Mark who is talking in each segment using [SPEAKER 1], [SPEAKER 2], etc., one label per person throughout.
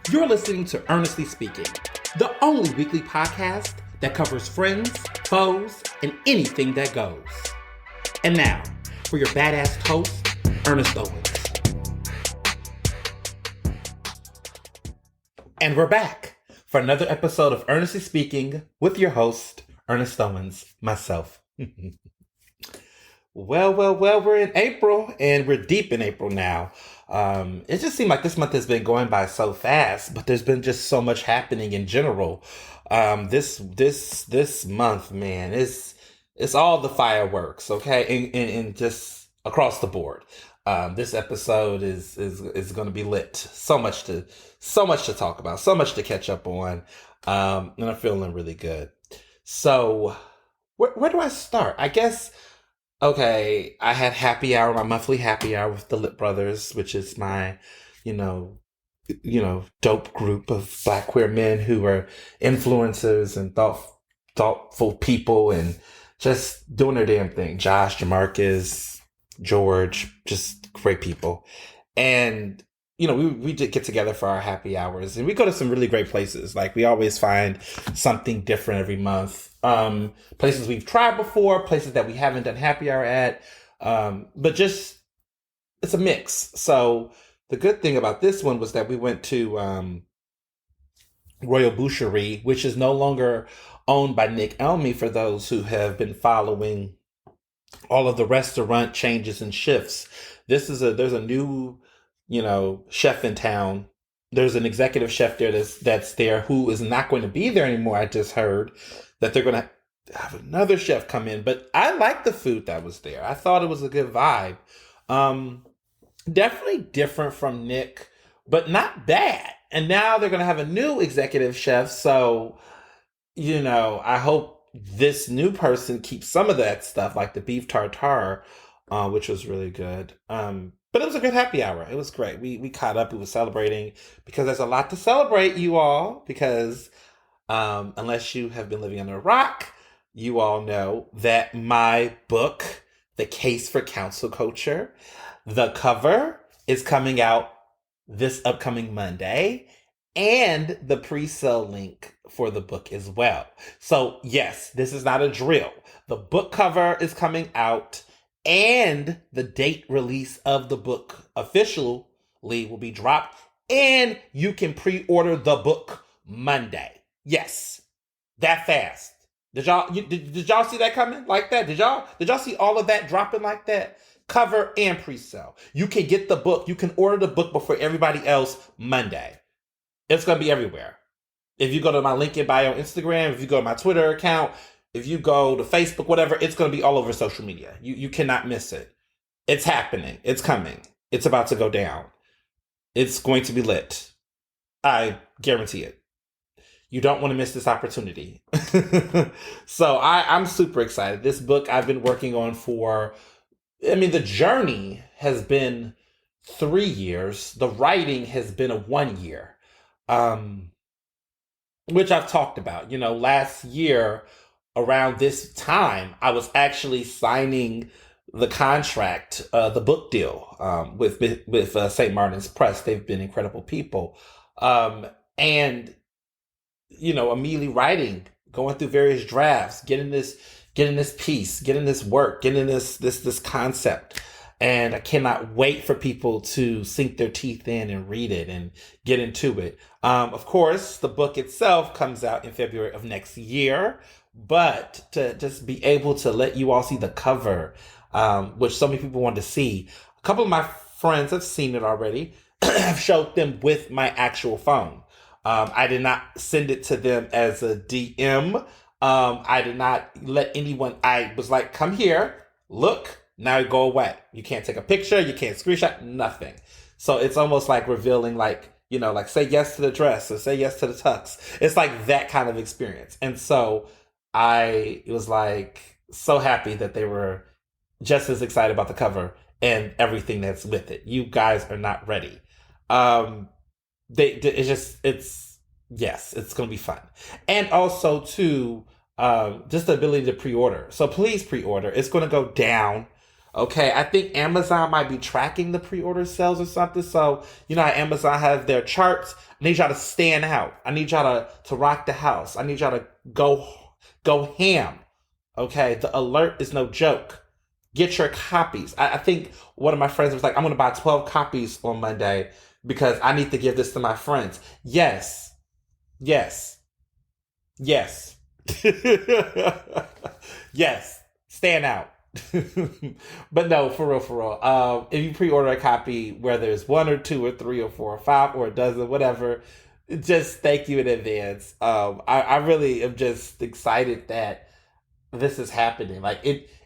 [SPEAKER 1] You're listening to Ernestly Speaking, the only weekly podcast that covers friends, foes, and anything that goes. And now, for your badass host, Ernest Owens. And we're back for another episode of Ernestly Speaking with your host, Ernest Owens, myself. Well, we're in April, and we're deep in April now. It just seemed like this month has been going by so fast, but there's been just so much happening in general. This month, man, it's all the fireworks, okay, and just across the board. This episode is going to be lit. So much to talk about, so much to catch up on, and I'm feeling really good. So, where do I start? I guess. Okay, I had happy hour, my monthly happy hour with the Lit Brothers, which is my, dope group of Black queer men who are influencers and thoughtful people and just doing their damn thing. Josh, Jamarcus, George, just great people. And, we did get together for our happy hours, and we go to some really great places. Like, we always find something different every month. Places we've tried before, places that we haven't done happy hour at. But just, it's a mix. So the good thing about this one was that we went to Royal Boucherie, which is no longer owned by Nick Elmy, for those who have been following all of the restaurant changes and shifts. There's a new, chef in town. There's an executive chef there that's there who is not going to be there anymore. I just heard that they're going to have another chef come in. But I liked the food that was there. I thought it was a good vibe. Definitely different from Nick, but not bad. And now they're going to have a new executive chef. So, I hope this new person keeps some of that stuff, like the beef tartare, which was really good. But it was a good happy hour. It was great. We caught up. We were celebrating because there's a lot to celebrate, you all, because unless you have been living under a rock, you all know that my book, The Case for Council Culture, the cover is coming out this upcoming Monday, and the pre-sale link for the book as well. So yes, this is not a drill. The book cover is coming out, and the date release of the book officially will be dropped, and you can pre-order the book Monday. Yes, that fast. Did y'all see that coming like that? Did y'all see all of that dropping like that? Cover and pre-sale. You can get the book. You can order the book before everybody else Monday. It's going to be everywhere. If you go to my link in bio on Instagram, if you go to my Twitter account, if you go to Facebook, whatever, it's going to be all over social media. You cannot miss it. It's happening. It's coming. It's about to go down. It's going to be lit. I guarantee it. You don't want to miss this opportunity. So I'm super excited. This book I've been working on the journey has been 3 years. The writing has been a 1 year, which I've talked about. Last year around this time, I was actually signing the contract, the book deal with St. Martin's Press. They've been incredible people. And immediately writing, going through various drafts, getting this piece, getting this work, getting this concept. And I cannot wait for people to sink their teeth in and read it and get into it. Of course, the book itself comes out in February of next year, but to just be able to let you all see the cover, which so many people want to see. A couple of my friends have seen it already. I've showed them with my actual phone. I did not send it to them as a DM. I did not let anyone, I was like, come here, look, now go away. You can't take a picture, you can't screenshot, nothing. So it's almost like revealing, like say yes to the dress or say yes to the tux. It's like that kind of experience. And so I was like so happy that they were just as excited about the cover and everything that's with it. You guys are not ready. It's going to be fun. And also too, just the ability to pre-order. So please pre-order. It's going to go down Okay, I think Amazon might be tracking the pre-order sales or something. So, you know how Amazon has their charts? I need y'all to stand out. I need y'all to rock the house. I need y'all to go go ham. Okay, the alert is no joke. Get your copies. I think one of my friends was like, I'm gonna buy 12 copies on Monday because I need to give this to my friends. Yes, yes, yes. Yes, stand out. But no, for real, for real. If you pre-order a copy, whether it's one or two or three or four or five or a dozen, whatever, just thank you in advance. I really am just excited that this is happening. Like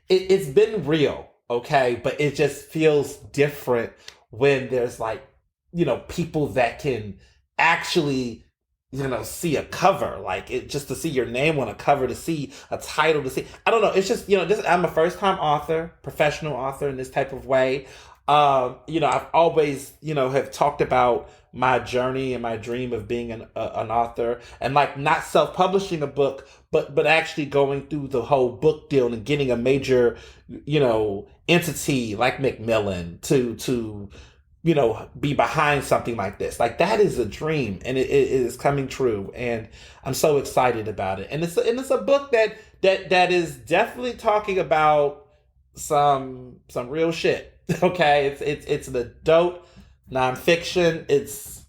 [SPEAKER 1] it's been real, okay, but it just feels different when there's like, people that can actually, see a cover, like it just to see your name on a cover, to see a title, to see, I don't know, it's just, this, I'm a first time author, professional author in this type of way. I've always, have talked about my journey and my dream of being an author, and like not self-publishing a book, but actually going through the whole book deal and getting a major, entity like Macmillan to be behind something like this. Like that is a dream, and it is coming true, and I'm so excited about it. And it's a book that is definitely talking about some real shit. Okay, it's an adult nonfiction. It's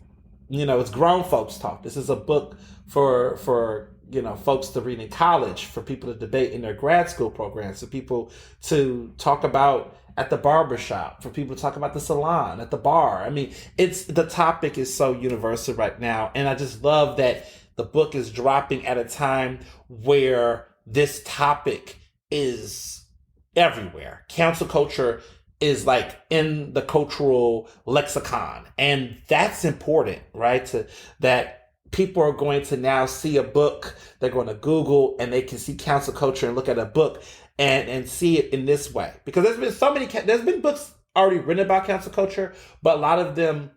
[SPEAKER 1] grown folks talk. This is a book for folks to read in college, for people to debate in their grad school programs, for people to talk about at the barbershop, for people to talk about the salon, at the bar. I mean, it's the topic is so universal right now, and I just love that the book is dropping at a time where this topic is everywhere. Cancel culture is like in the cultural lexicon, and that's important, right? That people are going to now see a book, they're going to Google, and they can see cancel culture and look at a book and see it in this way. Because there's been books already written about cancel culture, but a lot of them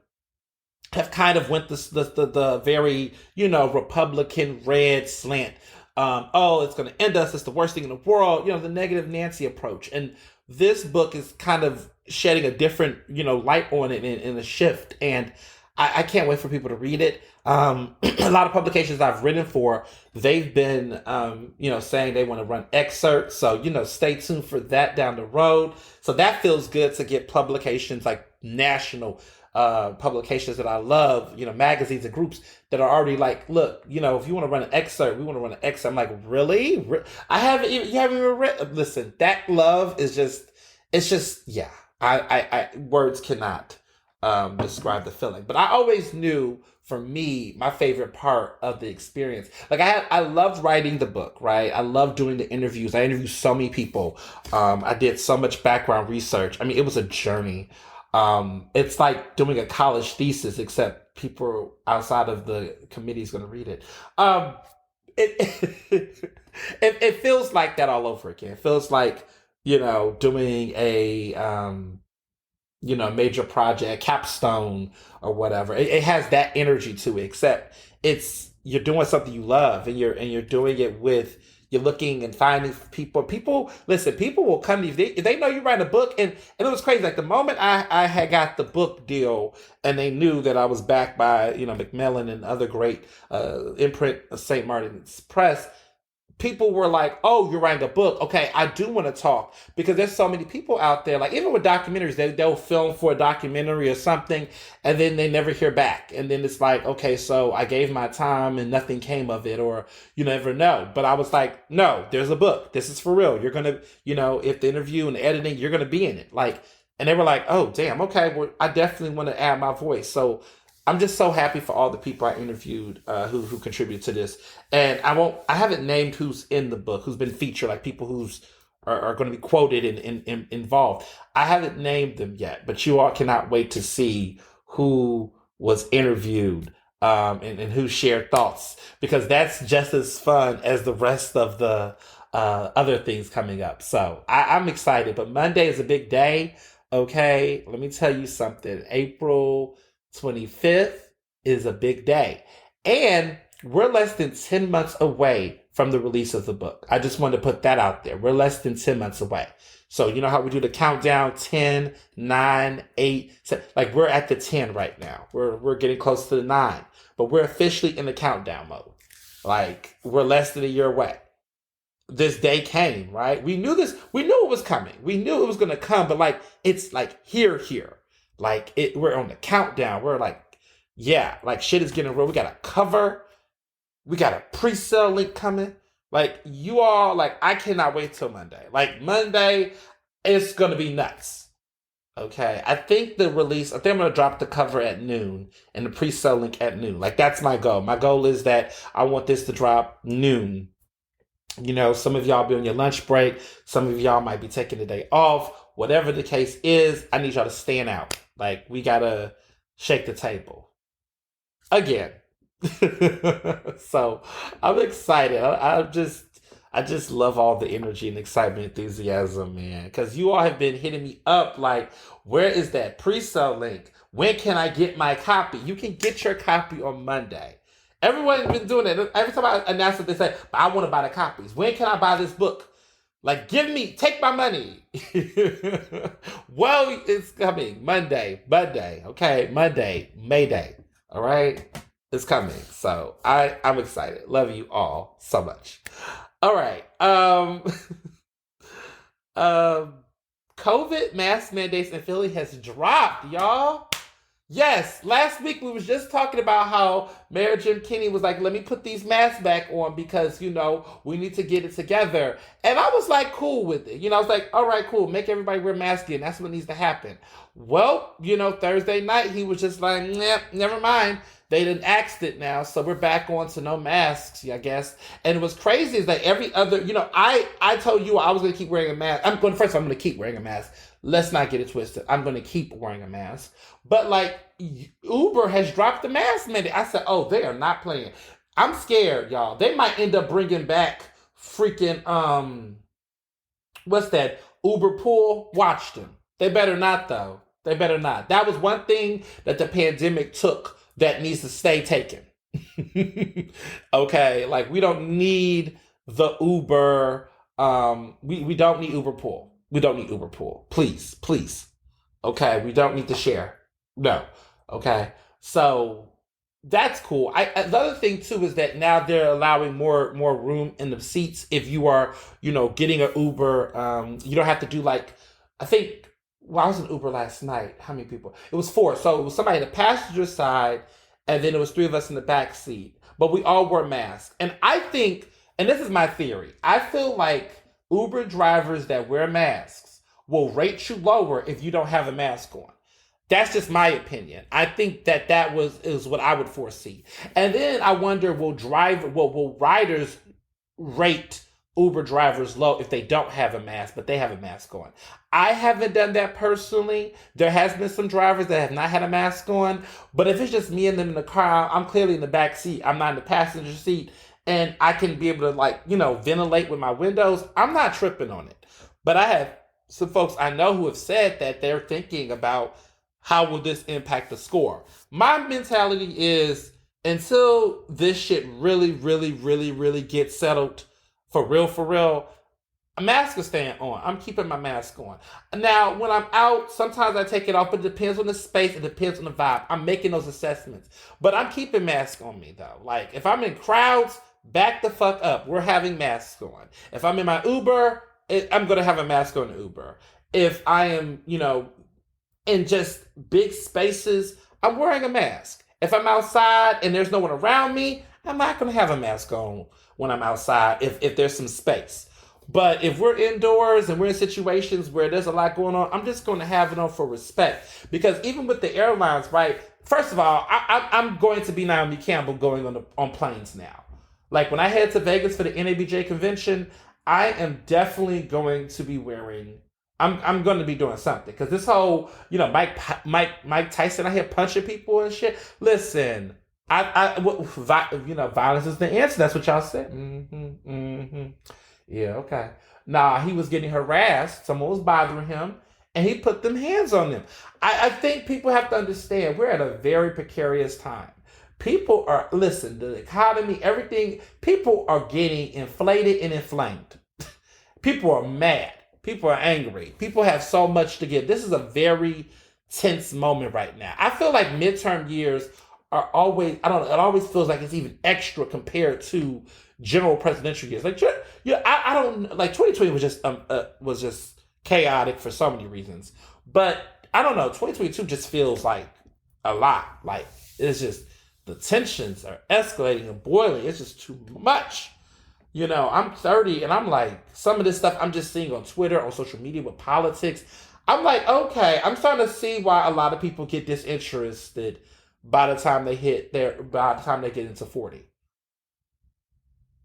[SPEAKER 1] have kind of went the very, Republican red slant. It's going to end us. It's the worst thing in the world. The negative Nancy approach. And this book is kind of shedding a different, light on it, in a shift. And I can't wait for people to read it. A lot of publications I've written for, they've been, saying they want to run excerpts. So, stay tuned for that down the road. So that feels good to get publications like national publications that I love, magazines and groups that are already like, look, if you want to run an excerpt, we want to run an excerpt. I'm like, really? You haven't even read? Listen, that love is just, yeah. I words cannot describe the feeling. But I always knew, for me, my favorite part of the experience, like I loved writing the book, right? I loved doing the interviews. I interviewed so many people. I did so much background research. I mean, it was a journey. It's like doing a college thesis, except people outside of the committee is going to read it. It, it feels like that all over again. It feels like, doing a major project, capstone or whatever. It has that energy to it, except you're doing something you love, and you're doing it with, you're looking and finding people. Listen, people will come to you if they know you write a book, and it was crazy. Like the moment I had got the book deal, and they knew that I was backed by Macmillan and other great imprint, St. Martin's Press. People were like, "Oh, you're writing a book. Okay, I do want to talk," because there's so many people out there. Like even with documentaries, they'll film for a documentary or something, and then they never hear back. And then it's like, okay, so I gave my time and nothing came of it, or you never know. But I was like, no, there's a book. This is for real. You're gonna, if the interview and the editing, you're gonna be in it. Like, and they were like, oh, damn, okay, well, I definitely want to add my voice. So I'm just so happy for all the people I interviewed who contributed to this. And I haven't named who's in the book, who's been featured, like people who's are going to be quoted and involved. I haven't named them yet, but you all cannot wait to see who was interviewed and who shared thoughts, because that's just as fun as the rest of the other things coming up. So I'm excited, but Monday is a big day. Okay, let me tell you something. April 25th is a big day. And we're less than 10 months away from the release of the book. I just want to put that out there. We're less than 10 months away. So you know how we do the countdown 10, 9, 8, 7, like we're at the 10 right now. We're getting close to the 9, but we're officially in the countdown mode. Like we're less than a year away. This day came, right? We knew this, we knew it was coming. We knew it was gonna come, but like it's like here. Like we're on the countdown. We're like, yeah, like shit is getting real. We got a cover, we got a pre-sale link coming. Like you all, like I cannot wait till Monday. Like Monday, it's gonna be nuts. Okay, I think I think I'm gonna drop the cover at noon and the pre-sale link at noon. Like that's my goal. My goal is that I want this to drop noon. You know, some of y'all be on your lunch break. Some of y'all might be taking the day off. Whatever the case is, I need y'all to stand out. Like we gotta shake the table again. So I'm excited. I just love all the energy and excitement, enthusiasm, man. Because you all have been hitting me up like, where is that pre-sale link? When can I get my copy? You can get your copy on Monday. Everyone's been doing it. Every time I announce it, they say, but I want to buy the copies. When can I buy this book? Like, take my money. Well, it's coming. Monday, okay? Monday, May Day, all right? It's coming. So I'm excited. Love you all so much. All right. COVID mask mandates in Philly has dropped, y'all. Yes, last week we was just talking about how Mayor Jim Kenney was like, let me put these masks back on because, you know, we need to get it together. And I was like, cool with it. You know, I was like, all right, cool. Make everybody wear masks again. That's what needs to happen. Well, you know, Thursday night, he was just like, nah, never mind. They done axed it now. So we're back on to no masks, I guess. And what's crazy is that every other, you know, I told you I was going to keep wearing a mask. I'm going to keep wearing a mask. Let's not get it twisted. I'm going to keep wearing a mask. But like Uber has dropped the mask mandate. I said, oh, they are not playing. I'm scared, y'all. They might end up bringing back freaking, what's that? Uber pool. Watch them. They better not, though. They better not. That was one thing that the pandemic took that needs to stay taken. Okay, like we don't need the Uber. We don't need Uber pool. We don't need Uber pool. Please. Okay, we don't need to share. No. Okay, so that's cool. The other thing too is that now they're allowing more room in the seats. If you are, you know, getting an Uber, you don't have to do like, I think. Well, I was in Uber last night. How many people? It was 4. So it was somebody in the passenger side, and then it was 3 of us in the back seat. But we all wore masks. And I think, and this is my theory, I feel like Uber drivers that wear masks will rate you lower if you don't have a mask on. That's just my opinion. I think that is what I would foresee. And then I wonder, will riders rate Uber drivers low if they don't have a mask, but they have a mask on? I haven't done that personally. There has been some drivers that have not had a mask on, but if it's just me and them in the car, I'm clearly in the back seat. I'm not in the passenger seat, and I can be able to, like, you know, ventilate with my windows. I'm not tripping on it. But I have some folks I know who have said that they're thinking about how will this impact the score. My mentality is until this shit really gets settled for real, a mask is staying on. I'm keeping my mask on. Now, when I'm out, sometimes I take it off, but it depends on the space. It depends on the vibe. I'm making those assessments. But I'm keeping masks on me, though. Like, if I'm in crowds, back the fuck up. We're having masks on. If I'm in my Uber, I'm going to have a mask on the Uber. If I am, you know, in just big spaces, I'm wearing a mask. If I'm outside and there's no one around me, I'm not going to have a mask on when I'm outside if there's some space. But if we're indoors and we're in situations where there's a lot going on, I'm just going to have it on for respect. Because even with the airlines, right? First of all, I'm going to be Naomi Campbell going on planes now. Like when I head to Vegas for the NABJ convention, I am definitely going to be wearing. I'm going to be doing something because this whole, you know, Mike Tyson out here punching people and shit. Listen, violence is the answer. That's what y'all said. Yeah, okay. Nah, he was getting harassed. Someone was bothering him, and he put them hands on them. I think people have to understand we're at a very precarious time. People are, listen, the economy, everything, people are getting inflated and inflamed. People are mad. People are angry. People have so much to give. This is a very tense moment right now. I feel like midterm years are always, I don't know, it always feels like it's even extra compared to general presidential years. Like, yeah, I don't, like 2020 was just chaotic for so many reasons. But I don't know, 2022 just feels like a lot. Like, it's just, the tensions are escalating and boiling. It's just too much. You know, I'm 30 and I'm like, some of this stuff I'm just seeing on Twitter, on social media with politics. I'm like, okay, I'm starting to see why a lot of people get disinterested by the time they get into 40.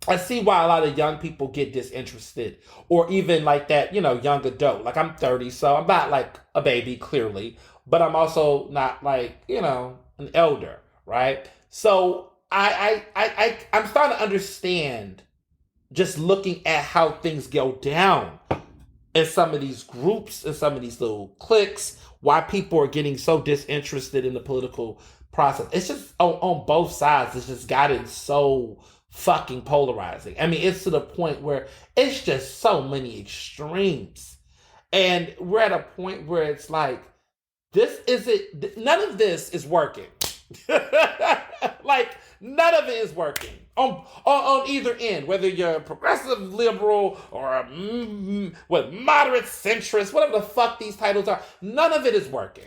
[SPEAKER 1] I see why a lot of young people get disinterested, or even like that, young adult. Like, I'm 30, so I'm not like a baby, clearly, but I'm also not like, an elder, right? So I'm starting to understand, just looking at how things go down in some of these groups, in some of these little cliques, why people are getting so disinterested in the political process. It's just on both sides. It's just gotten so fucking polarizing. I mean, it's to the point where it's just so many extremes. And we're at a point where it's like, none of this is working. Like, none of it is working on either end, whether you're a progressive liberal or a moderate centrist, whatever the fuck these titles are. None of it is working.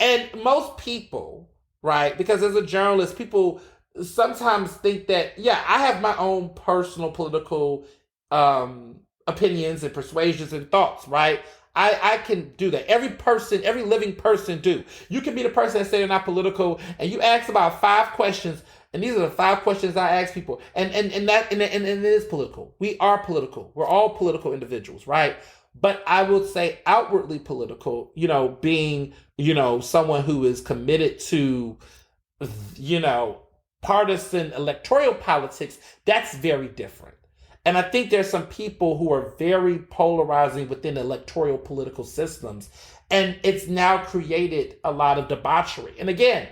[SPEAKER 1] And most people, right, because as a journalist, people sometimes think that, yeah, I have my own personal political opinions and persuasions and thoughts, right? I can do that. Every living person do. You can be the person that say they're not political, and you ask about 5 questions, and these are the 5 questions I ask people. And it is political. We are political. We're all political individuals, right? But I would say outwardly political, being, someone who is committed to, partisan electoral politics, that's very different. And I think there's some people who are very polarizing within electoral political systems. And it's now created a lot of debauchery. And again,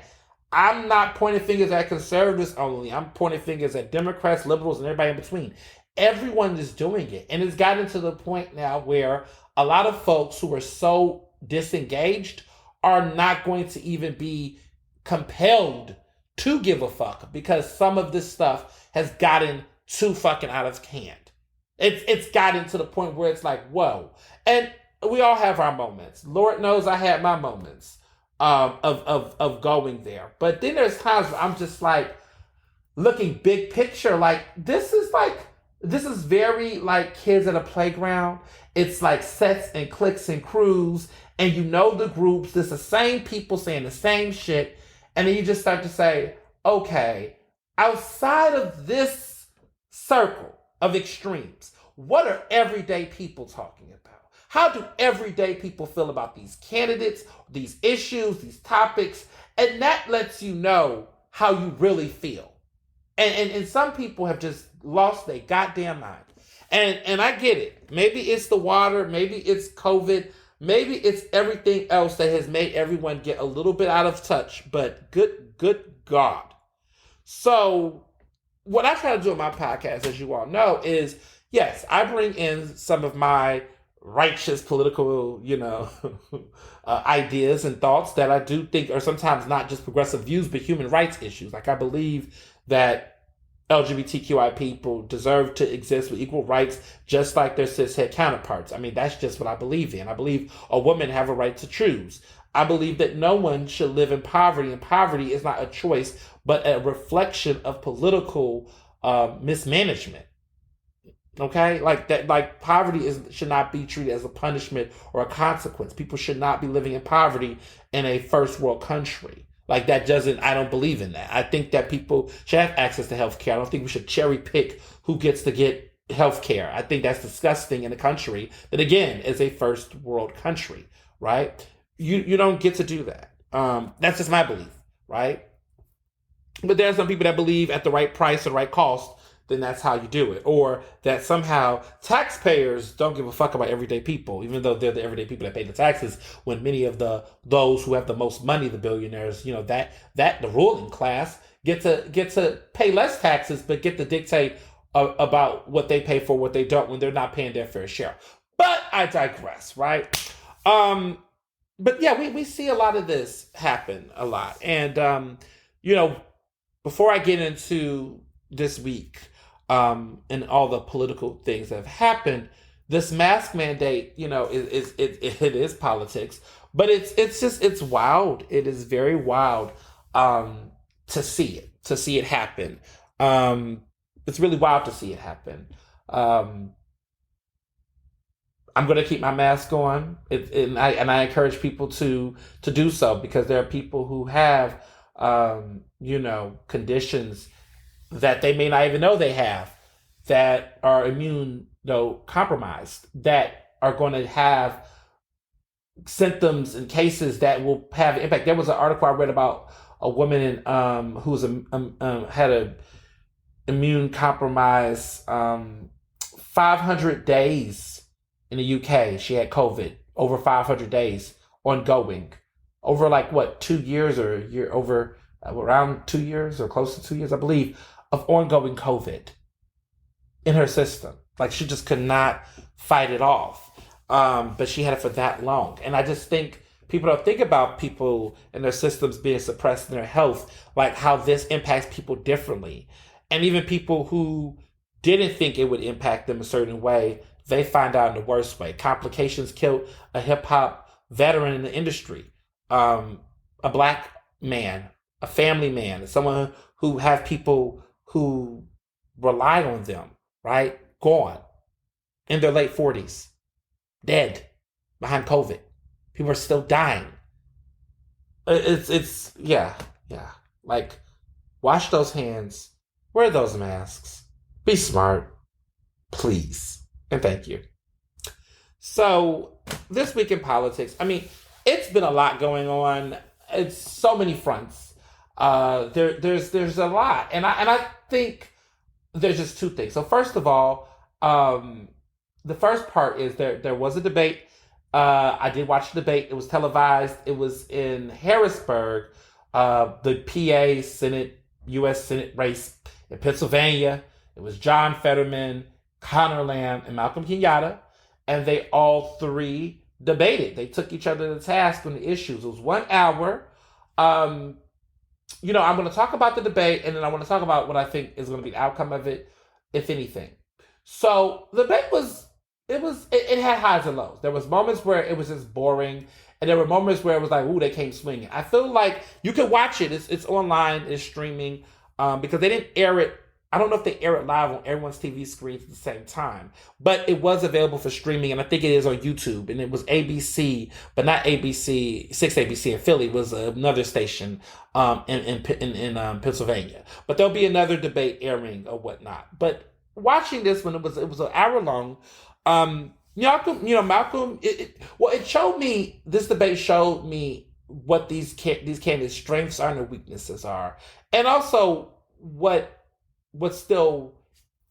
[SPEAKER 1] I'm not pointing fingers at conservatives only. I'm pointing fingers at Democrats, liberals, and everybody in between. Everyone is doing it. And it's gotten to the point now where a lot of folks who are so disengaged are not going to even be compelled to give a fuck, because some of this stuff has gotten too fucking out of hand. It's gotten to the point where it's like, whoa. And we all have our moments. Lord knows I had my moments of going there. But then there's times where I'm just like looking big picture, like this is very like kids at a playground. It's like sets and cliques and crews, and the groups. It's the same people saying the same shit, and then you just start to say, okay, outside of this circle of extremes, what are everyday people talking about? How do everyday people feel about these candidates, these issues, these topics? And that lets you know how you really feel. And some people have just lost their goddamn mind. And I get it. Maybe it's the water, maybe it's COVID, maybe it's everything else that has made everyone get a little bit out of touch, but good God. So what I try to do on my podcast, as you all know, is, yes, I bring in some of my righteous political, ideas and thoughts that I do think are sometimes not just progressive views, but human rights issues. Like, I believe that LGBTQI people deserve to exist with equal rights, just like their cishet counterparts. I mean, that's just what I believe in. I believe a woman have a right to choose. I believe that no one should live in poverty, and poverty is not a choice, but a reflection of political mismanagement. Okay, like that. Like, poverty should not be treated as a punishment or a consequence. People should not be living in poverty in a first world country. Like, that doesn't. I don't believe in that. I think that people should have access to health care. I don't think we should cherry pick who gets to get health care. I think that's disgusting in a country that, again, is a first world country. Right? You don't get to do that. That's just my belief. Right? But there are some people that believe at the right price or the right cost, then that's how you do it. Or that somehow taxpayers don't give a fuck about everyday people, even though they're the everyday people that pay the taxes, when many of those who have the most money, the billionaires, that the ruling class get to pay less taxes, but get to dictate about what they pay for, what they don't, when they're not paying their fair share. But I digress, right? Um, but yeah, we see a lot of this happen a lot. And, you know, before I get into this week and all the political things that have happened, this mask mandate, it is politics, but it's wild. It is very wild um, to see it happen. Um, it's really wild to see it happen. Um, I'm going to keep my mask on, and I encourage people to do so because there are people who have conditions that they may not even know they have that are immune compromised that are going to have symptoms and cases that will have impact. There was an article I read about a woman who was had a immune compromise 500 days in the UK. She had COVID over 500 days ongoing over like what 2 years or a year over around 2 years or close to 2 years, I believe, of ongoing COVID in her system. Like she just could not fight it off. But she had it for that long. And I just think people don't think about people and their systems being suppressed in their health, like how this impacts people differently. And even people who didn't think it would impact them a certain way, they find out in the worst way. Complications killed a hip hop veteran in the industry, a black man, a family man, someone who have people who relied on them, right? Gone in their late 40s, dead behind COVID. People are still dying. It's yeah, yeah. Like, wash those hands, wear those masks, be smart, please, and thank you. So this week in politics, I mean, it's been a lot going on. It's so many fronts. There's a lot, and I think there's just two things. So first of all, the first part is there was a debate. I did watch the debate. It was televised. It was in Harrisburg, the PA Senate, U.S. Senate race in Pennsylvania. It was John Fetterman, Connor Lamb, and Malcolm Kenyatta, and they all three debated. They took each other to task on the issues. It was 1 hour. I'm going to talk about the debate, and then I want to talk about what I think is going to be the outcome of it, if anything. So the debate it had highs and lows. There was moments where it was just boring, and there were moments where it was like, ooh, they came swinging. I feel like you can watch it. It's online. It's streaming because they didn't air it. I don't know if they air it live on everyone's TV screens at the same time, but it was available for streaming, and I think it is on YouTube. And it was ABC, but not ABC, 6 ABC in Philly. It was another station in Pennsylvania. But there'll be another debate airing or whatnot. But watching this one, it was an hour long. Malcolm. It showed me, this debate showed me what these candidates' strengths are and their weaknesses are, and also what's still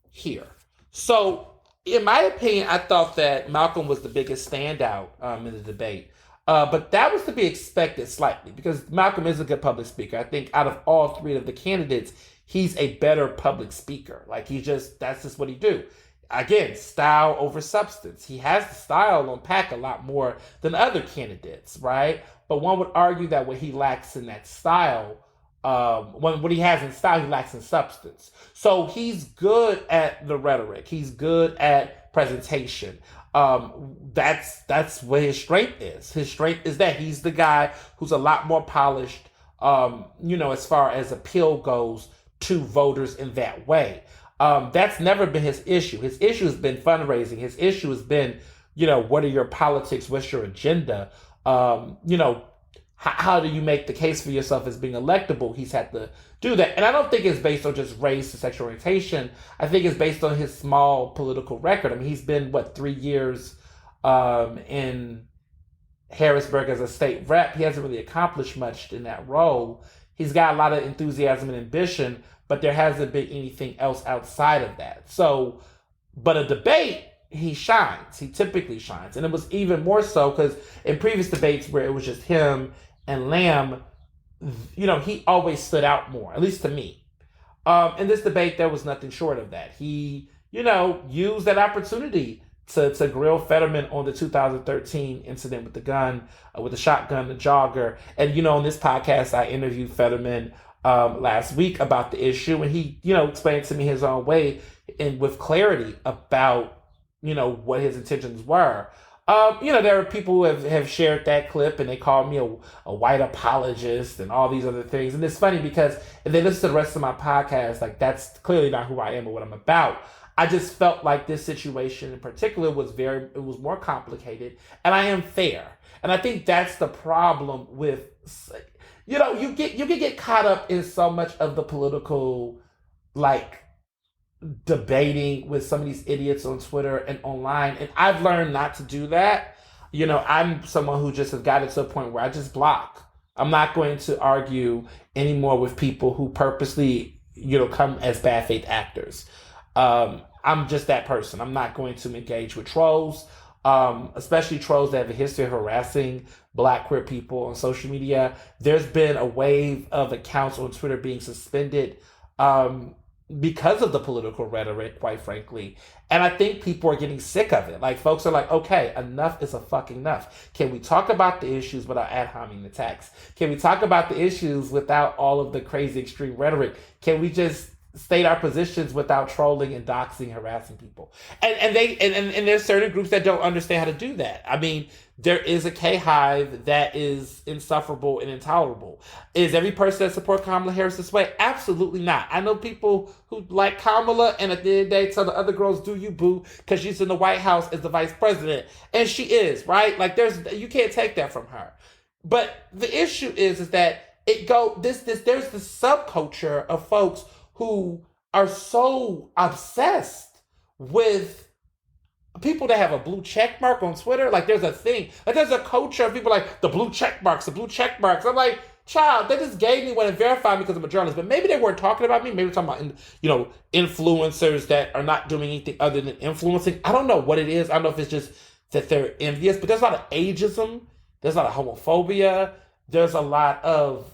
[SPEAKER 1] here. So, in my opinion, I thought that Malcolm was the biggest standout in the debate. But that was to be expected slightly because Malcolm is a good public speaker. I think out of all three of the candidates, he's a better public speaker. Like that's just what he do. Again, style over substance. He has the style on pack a lot more than other candidates, right? But one would argue that what he lacks in that style, what he has in style, he lacks in substance. So he's good at the rhetoric. He's good at presentation. That's what his strength is. His strength is that he's the guy who's a lot more polished, as far as appeal goes to voters in that way. That's never been his issue. His issue has been fundraising. His issue has been, what are your politics? What's your agenda? How do you make the case for yourself as being electable? He's had to do that. And I don't think it's based on just race or sexual orientation. I think it's based on his small political record. I mean, he's been, 3 years in Harrisburg as a state rep. He hasn't really accomplished much in that role. He's got a lot of enthusiasm and ambition, but there hasn't been anything else outside of that. So, but a debate, he shines. He typically shines. And it was even more so because in previous debates where it was just him and Lamb, he always stood out more, at least to me. In this debate, there was nothing short of that. He, used that opportunity to grill Fetterman on the 2013 incident with the gun, with the shotgun, the jogger. And, on this podcast, I interviewed Fetterman last week about the issue, and he, explained to me his own way and with clarity about, what his intentions were. There are people who have shared that clip and they call me a white apologist and all these other things. And it's funny because if they listen to the rest of my podcast, like that's clearly not who I am or what I'm about. I just felt like this situation in particular it was more complicated, and I am fair. And I think that's the problem with, you can get caught up in so much of the political, like, debating with some of these idiots on Twitter and online. And I've learned not to do that. I'm someone who just has gotten to a point where I just block. I'm not going to argue anymore with people who purposely, come as bad faith actors. I'm just that person. I'm not going to engage with trolls, especially trolls that have a history of harassing Black queer people on social media. There's been a wave of accounts on Twitter being suspended because of the political rhetoric, quite frankly. And I think people are getting sick of it. Like, folks are like, okay, enough is a fucking enough. Can we talk about the issues without ad hominem attacks? Can we talk about the issues without all of the crazy extreme rhetoric? Can we just state our positions without trolling and doxing, harassing people? And there's certain groups that don't understand how to do that. I mean, there is a K-hive that is insufferable and intolerable. Is every person that supports Kamala Harris this way? Absolutely not. I know people who like Kamala and at the end of the day tell the other girls, do you boo, because she's in the White House as the vice president. And she is, right? Like, you can't take that from her. But the issue is that there's this subculture of folks who are so obsessed with people that have a blue check mark on Twitter. Like, there's a thing, like there's a culture of people like the blue check marks. I'm like, child, they just gave me one and verified me because I'm a journalist. But maybe they weren't talking about me. Maybe they're talking about, influencers that are not doing anything other than influencing. I don't know what it is. I don't know if it's just that they're envious, but there's a lot of ageism. There's a lot of homophobia. There's a lot of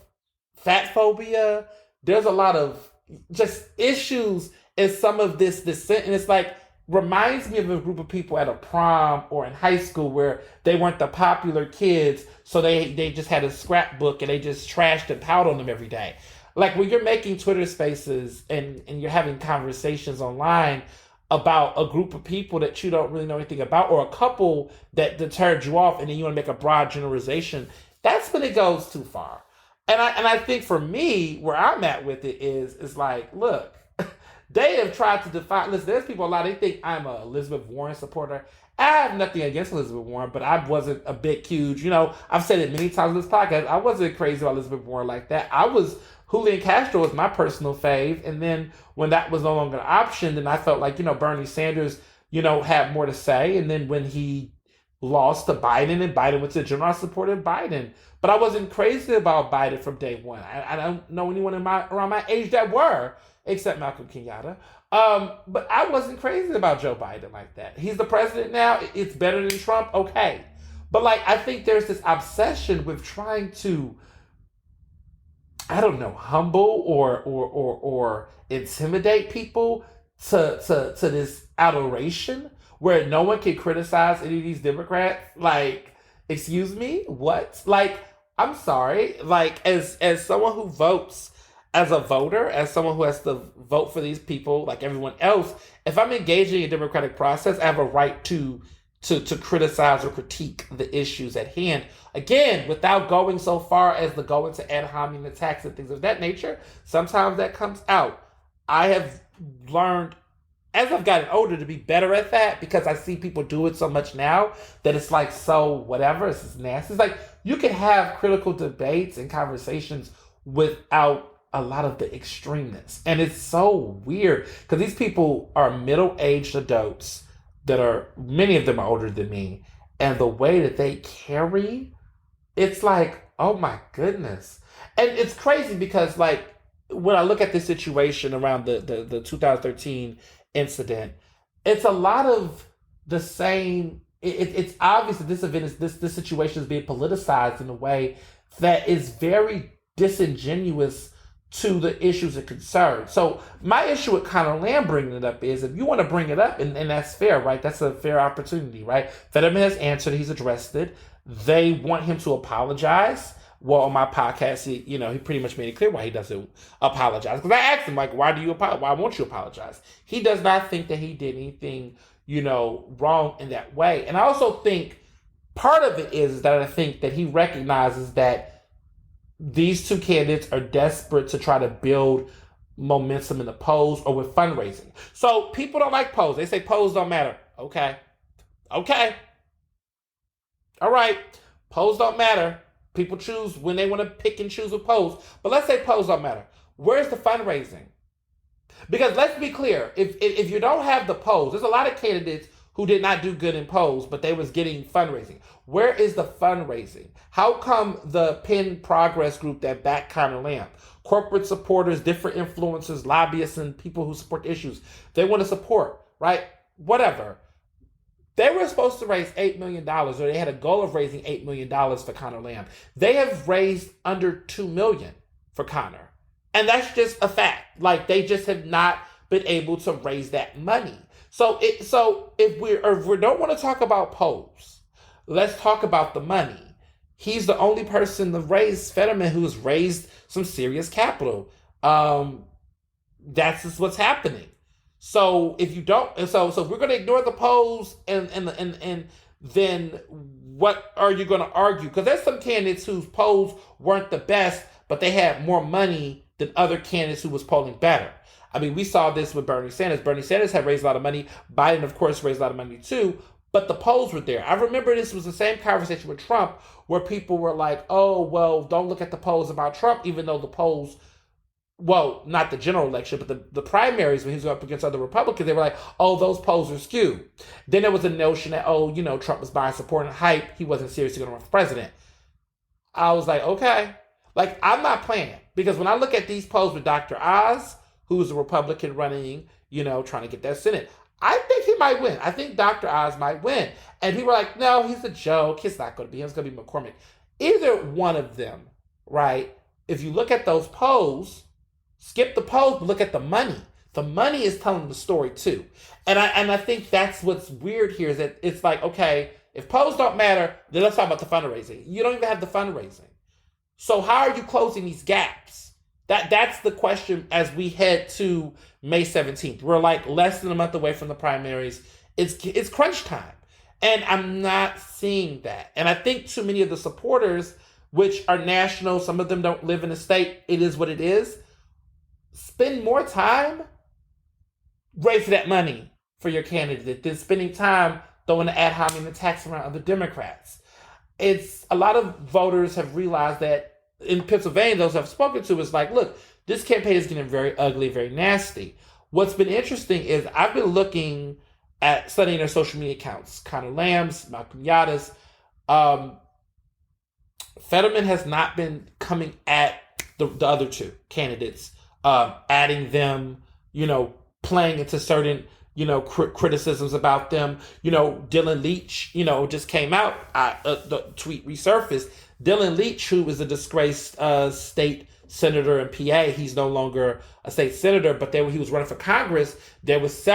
[SPEAKER 1] fat phobia. There's a lot of just issues in some of this and it's like reminds me of a group of people at a prom or in high school where they weren't the popular kids, so they just had a scrapbook and they just trashed and piled on them every day. Like, when you're making Twitter spaces and you're having conversations online about a group of people that you don't really know anything about, or a couple that turned you off, and then you want to make a broad generalization, that's when it goes too far. And I think for me, where I'm at with it is like, look, they have tried to define, listen, there's people they think I'm a Elizabeth Warren supporter. I have nothing against Elizabeth Warren, but I wasn't a big, huge, I've said it many times in this podcast, I wasn't crazy about Elizabeth Warren like that. Julian Castro was my personal fave. And then when that was no longer an option, then I felt like, Bernie Sanders, had more to say. And then when he lost to Biden and Biden went to the general, I supported Biden. But I wasn't crazy about Biden from day one. I don't know anyone around my age that were, except Malcolm Kenyatta. But I wasn't crazy about Joe Biden like that. He's the president now. It's better than Trump. Okay. But I think there's this obsession with trying to, I don't know, humble or intimidate people to this adoration where no one can criticize any of these Democrats. Like, excuse me, what? Like, I'm sorry. Like, as someone who votes, as a voter, as someone who has to vote for these people, like everyone else, if I'm engaging in a democratic process, I have a right to criticize or critique the issues at hand. Again, without going so far as to go into ad hominem attacks and things of that nature. Sometimes that comes out. I have learned, as I've gotten older, to be better at that, because I see people do it so much now that it's like, so whatever, it's just nasty. It's like, you can have critical debates and conversations without a lot of the extremeness. And it's so weird because these people are middle-aged adults many of them are older than me. And the way that they carry, it's like, oh my goodness. And it's crazy because when I look at this situation around the 2013 incident, it's a lot of the same. It's obvious that this event this situation is being politicized in a way that is very disingenuous to the issues of concern. So my issue with Conor Lamb bringing it up is if you want to bring it up, and that's fair, right? That's a fair opportunity, right? Fetterman has answered, he's addressed it. They want him to apologize. Well, on my podcast, he pretty much made it clear why he doesn't apologize. Because I asked him, like, why won't you apologize? He does not think that he did anything, wrong in that way. And I also think part of it is that I think that he recognizes that these two candidates are desperate to try to build momentum in the polls or with fundraising. So people don't like polls. They say polls don't matter. Okay. All right. Polls don't matter. People choose when they want to pick and choose with polls. But let's say polls don't matter. Where's the fundraising? Because let's be clear, if you don't have the polls, there's a lot of candidates who did not do good in polls, but they was getting fundraising. Where is the fundraising? How come the Penn Progress group that backed Conor Lamb, corporate supporters, different influencers, lobbyists, and people who support issues, they want to support, right? Whatever. They were supposed to raise $8 million, or they had a goal of raising $8 million for Conor Lamb. They have raised under $2 million for Conor. And that's just a fact. Like, they just have not been able to raise that money. So if we don't want to talk about polls, let's talk about the money. He's the only person to raise Fetterman who's raised some serious capital. That's just what's happening. So if you don't, so if we're going to ignore the polls and then what are you going to argue? Because there's some candidates whose polls weren't the best, but they had more money than other candidates who was polling better. I mean, we saw this with Bernie Sanders. Bernie Sanders had raised a lot of money. Biden, of course, raised a lot of money too, but the polls were there. I remember this was the same conversation with Trump where people were like, oh, well, don't look at the polls about Trump, even though the polls, well, not the general election, but the primaries when he was up against other Republicans, they were like, oh, those polls are skewed. Then there was a notion that, Trump was buying support and hype. He wasn't seriously going to run for president. I was like, okay. Like, I'm not playing. Because when I look at these polls with Dr. Oz, who's a Republican running, trying to get that Senate, I think he might win. I think Dr. Oz might win. And people are like, no, he's a joke. It's not going to be him. It's going to be McCormick. Either one of them, right? If you look at those polls, skip the polls, but look at the money. The money is telling the story too. And I think that's what's weird here is that it's like, okay, if polls don't matter, then let's talk about the fundraising. You don't even have the fundraising. So how are you closing these gaps? That's the question as we head to May 17th. We're like less than a month away from the primaries. It's crunch time. And I'm not seeing that. And I think too many of the supporters, which are national, some of them don't live in the state, it is what it is, spend more time raising that money for your candidate than spending time throwing the ad hominem attacks around other Democrats. It's a lot of voters have realized that in Pennsylvania, those I've spoken to is like, look, this campaign is getting very ugly, very nasty. What's been interesting is I've been looking at studying their social media accounts. Conor Lamb's, Malcolm Yada's. Fetterman has not been coming at the other two candidates, adding them, playing into certain, criticisms about them. Dylan Leach, just came out, the tweet resurfaced. Dylan Leach, who is a disgraced state senator in PA, he's no longer a state senator, but when he was running for Congress, there was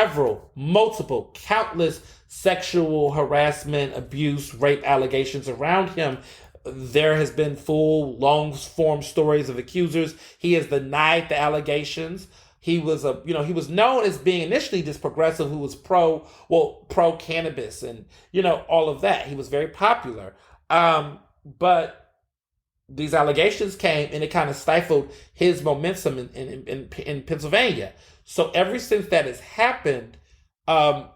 [SPEAKER 1] multiple, countless sexual harassment, abuse, rape allegations around him. There has been full, long-form stories of accusers. He has denied the allegations. He was he was known as being initially this progressive who was pro cannabis and, all of that. He was very popular. But these allegations came and it kind of stifled his momentum in Pennsylvania. So ever since that has happened,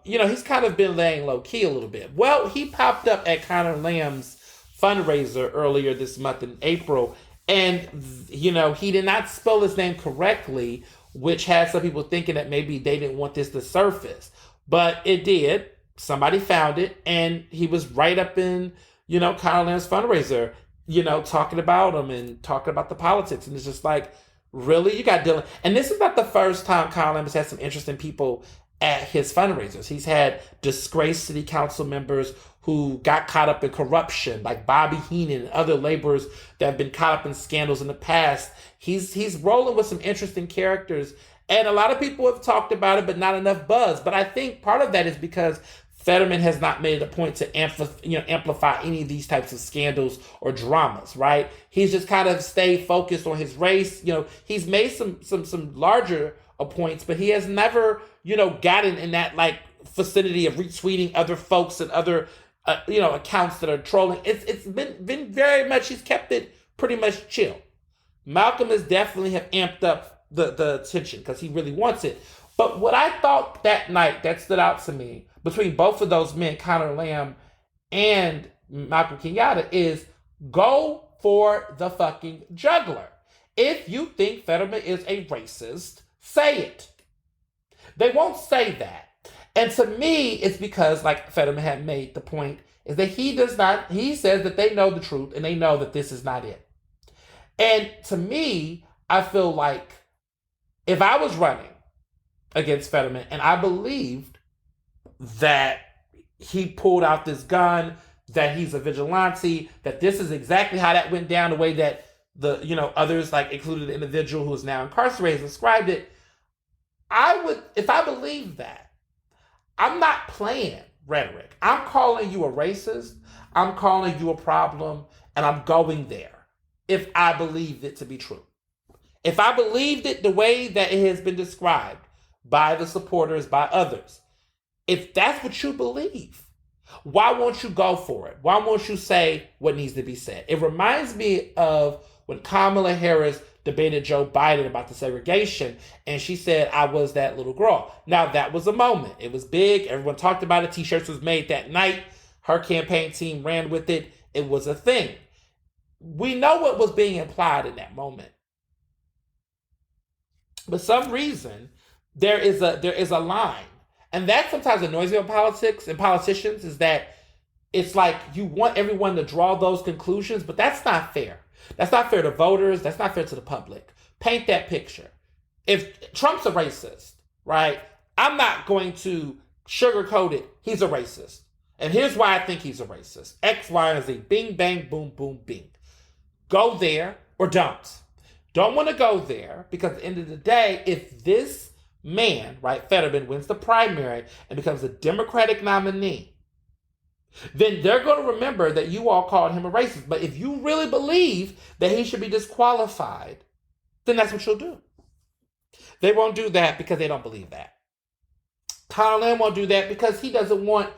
[SPEAKER 1] he's kind of been laying low key a little bit. Well, he popped up at Conor Lamb's fundraiser earlier this month in April, and, he did not spell his name correctly, which had some people thinking that maybe they didn't want this to surface. But it did. Somebody found it, and he was right up in, Conor Lamb's fundraiser, talking about him and talking about the politics. And it's just like, really? You got Dylan? And this is not the first time Conor Lamb has had some interesting people at his fundraisers. He's had disgraced city council members who got caught up in corruption, like Bobby Heenan and other laborers that have been caught up in scandals in the past. He's rolling with some interesting characters. And a lot of people have talked about it, but not enough buzz. But I think part of that is because Fetterman has not made it a point to amplify any of these types of scandals or dramas, right? He's just kind of stayed focused on his race. He's made some larger points, but he has never, gotten in that like vicinity of retweeting other folks and other, accounts that are trolling. It's been very much, he's kept it pretty much chill. Malcolm has definitely have amped up the attention because he really wants it. But what I thought that night that stood out to me between both of those men, Connor Lamb and Malcolm Kenyatta, is go for the fucking juggler. If you think Fetterman is a racist, say it. They won't say that. And to me, it's because, like Fetterman had made the point, is that he says that they know the truth and they know that this is not it. And to me, I feel like if I was running against Fetterman and I believed that he pulled out this gun, that he's a vigilante, that this is exactly how that went down, the way that the others, like included the individual who is now incarcerated, described it, if I believed that, I'm not playing rhetoric. I'm calling you a racist. I'm calling you a problem, and I'm going there if I believed it to be true. If I believed it the way that it has been described by the supporters, by others, if that's what you believe, why won't you go for it? Why won't you say what needs to be said? It reminds me of when Kamala Harris debated Joe Biden about the segregation, and she said, I was that little girl. Now, that was a moment. It was big. Everyone talked about it. T-shirts was made that night. Her campaign team ran with it. It was a thing. We know what was being implied in that moment. But some reason, there is a line. And that sometimes annoys me on politics and politicians, is that it's like you want everyone to draw those conclusions, but that's not fair. That's not fair to voters. That's not fair to the public. Paint that picture. If Trump's a racist, right, I'm not going to sugarcoat it. He's a racist. And here's why I think he's a racist. X, Y, and Z. Bing, bang, boom, boom, bing. Go there or don't. Don't want to go there because at the end of the day, if this man, right, Fetterman, wins the primary and becomes a Democratic nominee, then they're going to remember that you all called him a racist. But if you really believe that he should be disqualified, then that's what you'll do. They won't do that because they don't believe that. Connor Lamb won't do that because he doesn't want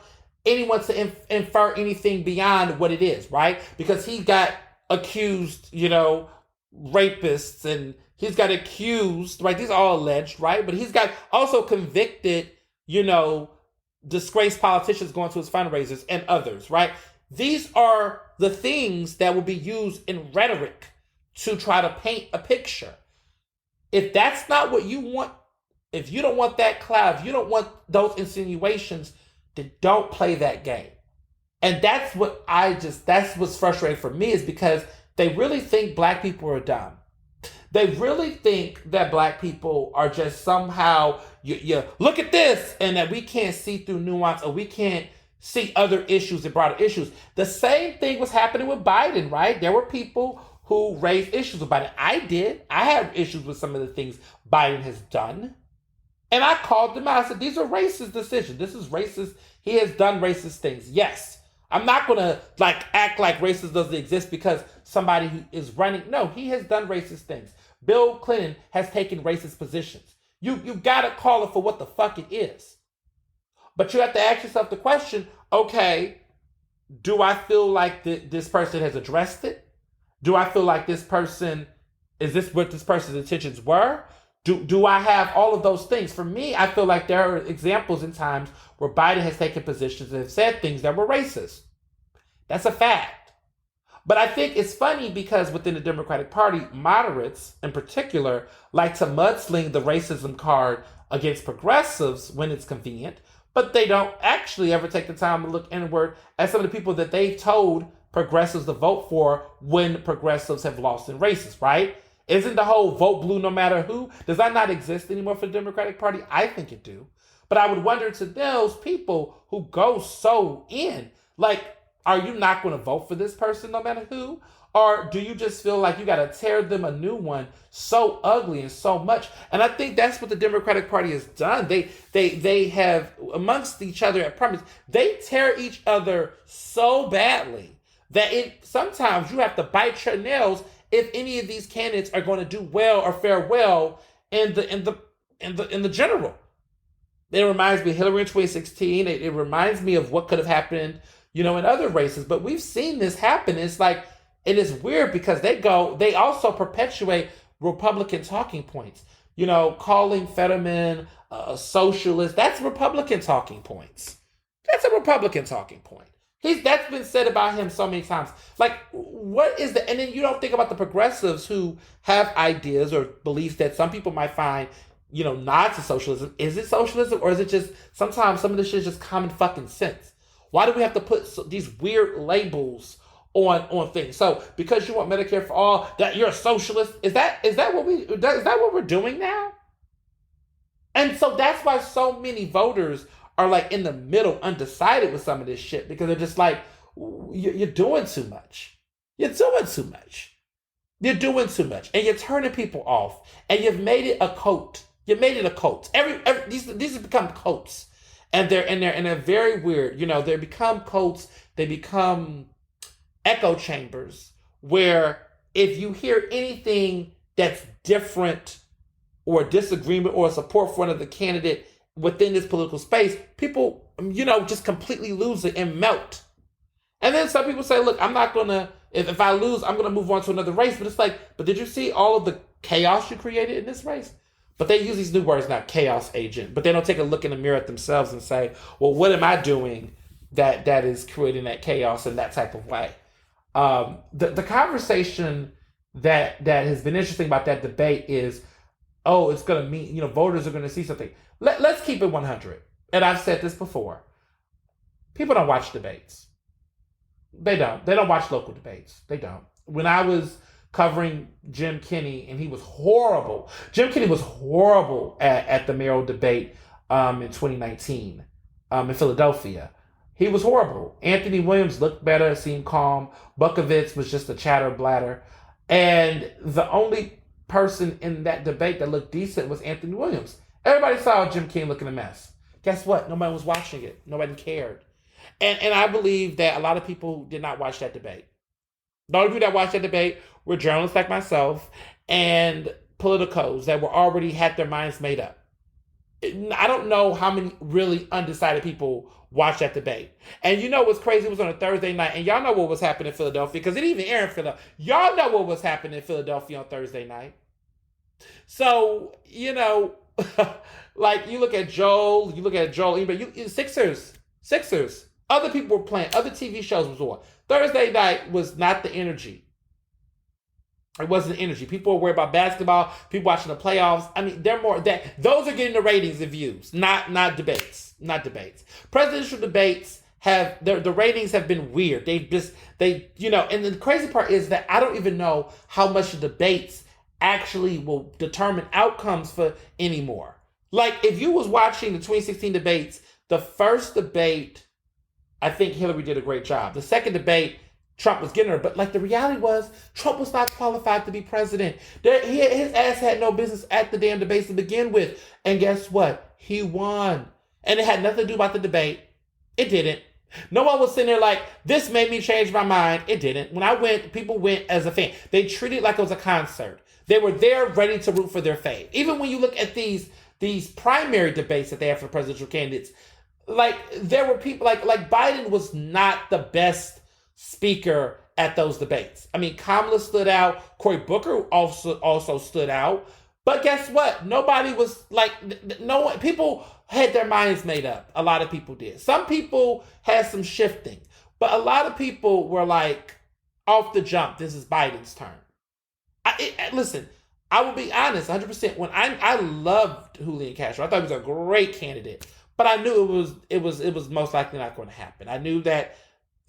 [SPEAKER 1] anyone to infer anything beyond what it is, right? Because he got accused, rapists, and he's got accused, right? These are all alleged, right? But he's got also convicted, disgraced politicians going to his fundraisers and others, right? These are the things that will be used in rhetoric to try to paint a picture. If that's not what you want, if you don't want that cloud, if you don't want those insinuations, then don't play that game. And that's what's frustrating for me, is because they really think black people are dumb. They really think that black people are just somehow, you look at this, and that we can't see through nuance, or we can't see other issues and broader issues. The same thing was happening with Biden, right? There were people who raised issues with Biden. I did. I have issues with some of the things Biden has done. And I called them out. I said, these are racist decisions. This is racist. He has done racist things. Yes. I'm not going to act like racism doesn't exist because somebody who is running. No, he has done racist things. Bill Clinton has taken racist positions. You got to call it for what the fuck it is. But you have to ask yourself the question, okay, do I feel like this person has addressed it? Do I feel like is this what this person's intentions were? Do I have all of those things? For me, I feel like there are examples in times where Biden has taken positions and have said things that were racist. That's a fact. But I think it's funny because within the Democratic Party, moderates in particular like to mudsling the racism card against progressives when it's convenient, but they don't actually ever take the time to look inward at some of the people that they've told progressives to vote for when progressives have lost in races, right? Isn't the whole vote blue no matter who? Does that not exist anymore for the Democratic Party? I think it do. But I would wonder to those people who go so in, Like, are you not going to vote for this person no matter who? Or do you just feel like you got to tear them a new one so ugly and so much? And I think that's what the Democratic Party has done. They have, amongst each other at primaries, they tear each other so badly that it sometimes you have to bite your nails if any of these candidates are going to do well or fare well in the general. It reminds me of Hillary in 2016. It reminds me of what could have happened, in other races. But we've seen this happen. It's like, it is weird because they also perpetuate Republican talking points. Calling Fetterman a socialist, that's Republican talking points. That's a Republican talking point. That's been said about him so many times. Like, what is and then you don't think about the progressives who have ideas or beliefs that some people might find, nods to socialism. Is it socialism, or is it just sometimes some of this shit is just common fucking sense? Why do we have to put these weird labels on things? So because you want Medicare for all, that you're a socialist? Is that what we're doing now? And so that's why so many voters are like in the middle, undecided with some of this shit, because they're just like, you're doing too much. You're doing too much. You're doing too much, and you're turning people off, and you've made it a cult. You made it a cult. These have become cults, and they're very weird. They become cults. They become echo chambers where if you hear anything that's different or disagreement or support for another candidate within this political space, people, just completely lose it and melt. And then some people say, look, I'm not going to, if I lose, I'm going to move on to another race. But it's like, but did you see all of the chaos you created in this race? But they use these new words now, chaos agent. But they don't take a look in the mirror at themselves and say, well, what am I doing that is creating that chaos in that type of way? The conversation that has been interesting about that debate is, it's going to mean, voters are going to see something. Let's keep it 100. And I've said this before. People don't watch debates. They don't. They don't watch local debates. They don't. When I was covering Jim Kenney, and he was horrible. Jim Kenney was horrible at the mayoral debate in 2019 in Philadelphia. He was horrible. Anthony Williams looked better, seemed calm. Bukovitz was just a chatter bladder. And the only person in that debate that looked decent was Anthony Williams. Everybody saw Jim Kenney looking a mess. Guess what? Nobody was watching it. Nobody cared. And I believe that a lot of people did not watch that debate. The only people that watched that debate were journalists like myself and politicos that were already had their minds made up. I don't know how many really undecided people watched that debate. And what's crazy? It was on a Thursday night, and y'all know what was happening in Philadelphia because it didn't even air in Philadelphia. Y'all know what was happening in Philadelphia on Thursday night. So, like you look at Joel, Sixers. Other people were playing, other TV shows was on. Thursday night was not the energy. It wasn't the energy. People are worried about basketball, people watching the playoffs. I mean, they're more that those are getting the ratings and views, not debates. Not debates. Presidential debates have the ratings have been weird. And the crazy part is that I don't even know how much the debates actually will determine outcomes for anymore. Like if you was watching the 2016 debates, the first debate, I think Hillary did a great job. The second debate, Trump was getting her. But like the reality was, Trump was not qualified to be president. His ass had no business at the damn debates to begin with. And guess what? He won. And it had nothing to do about the debate. It didn't. No one was sitting there like, this made me change my mind. It didn't. When I went, people went as a fan. They treated it like it was a concert. They were there ready to root for their fave. Even when you look at these primary debates that they have for presidential candidates, like there were people like Biden was not the best speaker at those debates. I mean, Kamala stood out. Cory Booker also stood out. But guess what? Nobody was like, no one, people had their minds made up. A lot of people did. Some people had some shifting. But a lot of people were like, off the jump, this is Biden's turn. Listen, I will be honest, 100%. When I loved Julian Castro, I thought he was a great candidate. But I knew it was most likely not going to happen. I knew that,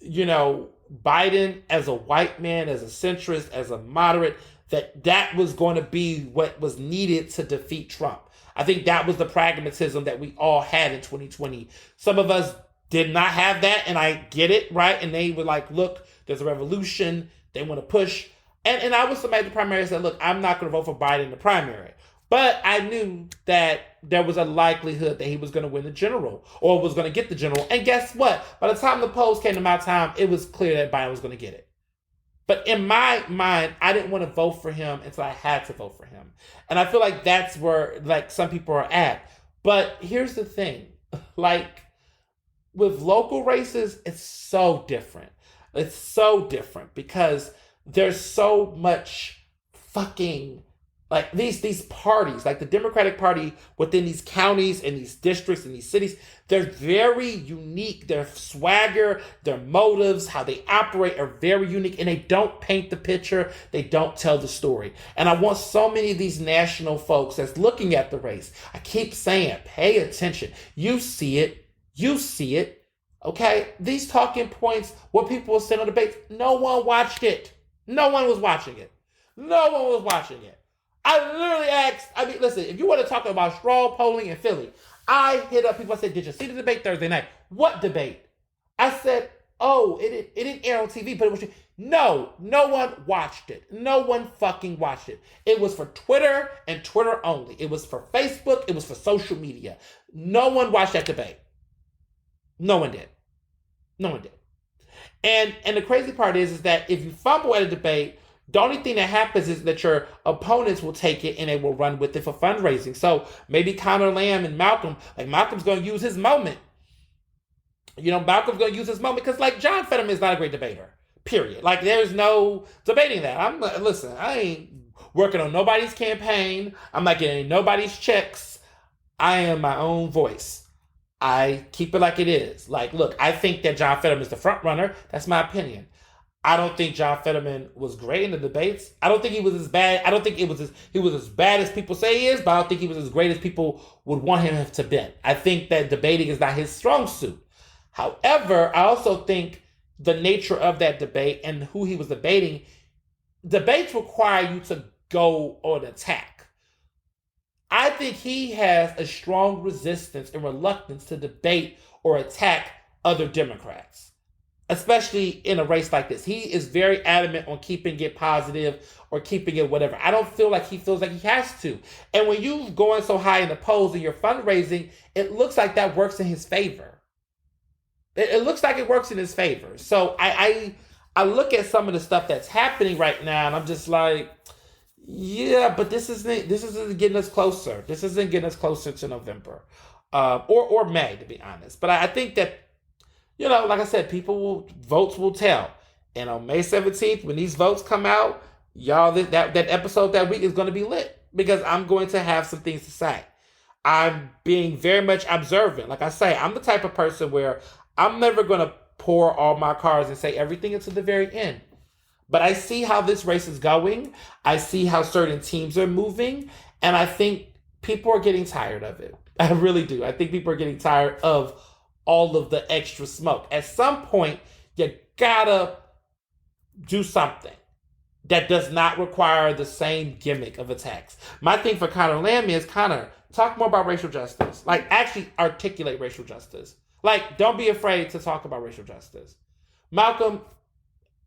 [SPEAKER 1] Biden as a white man, as a centrist, as a moderate, that was going to be what was needed to defeat Trump. I think that was the pragmatism that we all had in 2020. Some of us did not have that, and I get it, right? And they were like, look, there's a revolution. They want to push. And I was somebody at the primary that said, look, I'm not going to vote for Biden in the primary. But I knew that there was a likelihood that he was going to win the general or was going to get the general. And guess what? By the time the polls came to my time, it was clear that Biden was going to get it. But in my mind, I didn't want to vote for him until I had to vote for him. And I feel like that's where like some people are at. But here's the thing. Like with local races, it's so different. It's so different because there's so much fucking like these parties, like the Democratic Party within these counties and these districts and these cities, they're very unique. Their swagger, their motives, how they operate are very unique, and they don't paint the picture. They don't tell the story. And I want so many of these national folks that's looking at the race. I keep saying, pay attention. You see it. You see it. Okay? These talking points, what people will say on debates, no one watched it. No one was watching it. No one was watching it. I literally asked, listen, if you want to talk about straw polling in Philly, I hit up people, I said, did you see the debate Thursday night? What debate? I said, oh, it didn't air on TV, but it was, no one watched it. No one fucking watched it. It was for Twitter and Twitter only. It was for Facebook. It was for social media. No one watched that debate. No one did. No one did. And the crazy part is that if you fumble at a debate, the only thing that happens is that your opponents will take it and they will run with it for fundraising. So maybe Conor Lamb and Malcolm, like Malcolm's going to use his moment. You know, Malcolm's going to use his moment because like John Fetterman is not a great debater, period. Like there's no debating that. Listen, I ain't working on nobody's campaign. I'm not getting nobody's checks. I am my own voice. I keep it like it is. Like, look, I think that John Fetterman is the front runner. That's my opinion. I don't think John Fetterman was great in the debates. I don't think he was as bad. I don't think he was as bad as people say he is, but I don't think he was as great as people would want him to be. I think that debating is not his strong suit. However, I also think the nature of that debate and who he was debating, debates require you to go on attack. I think he has a strong resistance and reluctance to debate or attack other Democrats, especially in a race like this. He is very adamant on keeping it positive or keeping it whatever. I don't feel like he feels like he has to. And when you're going so high in the polls and you're fundraising, it looks like that works in his favor. It looks like it works in his favor. So I look at some of the stuff that's happening right now and I'm just like, yeah, but this isn't getting us closer. This isn't getting us closer to November or May, to be honest. But I think that, you know, like I said, votes will tell. And on May 17th, when these votes come out, y'all, that episode that week is going to be lit because I'm going to have some things to say. I'm being very much observant. Like I say, I'm the type of person where I'm never going to pour all my cards and say everything until the very end. But I see how this race is going. I see how certain teams are moving. And I think people are getting tired of it. I really do. I think people are getting tired of all of the extra smoke. At some point, you gotta do something that does not require the same gimmick of attacks. My thing for Conor Lamb is, Conor, talk more about racial justice. Like, actually articulate racial justice. Like, don't be afraid to talk about racial justice. Malcolm,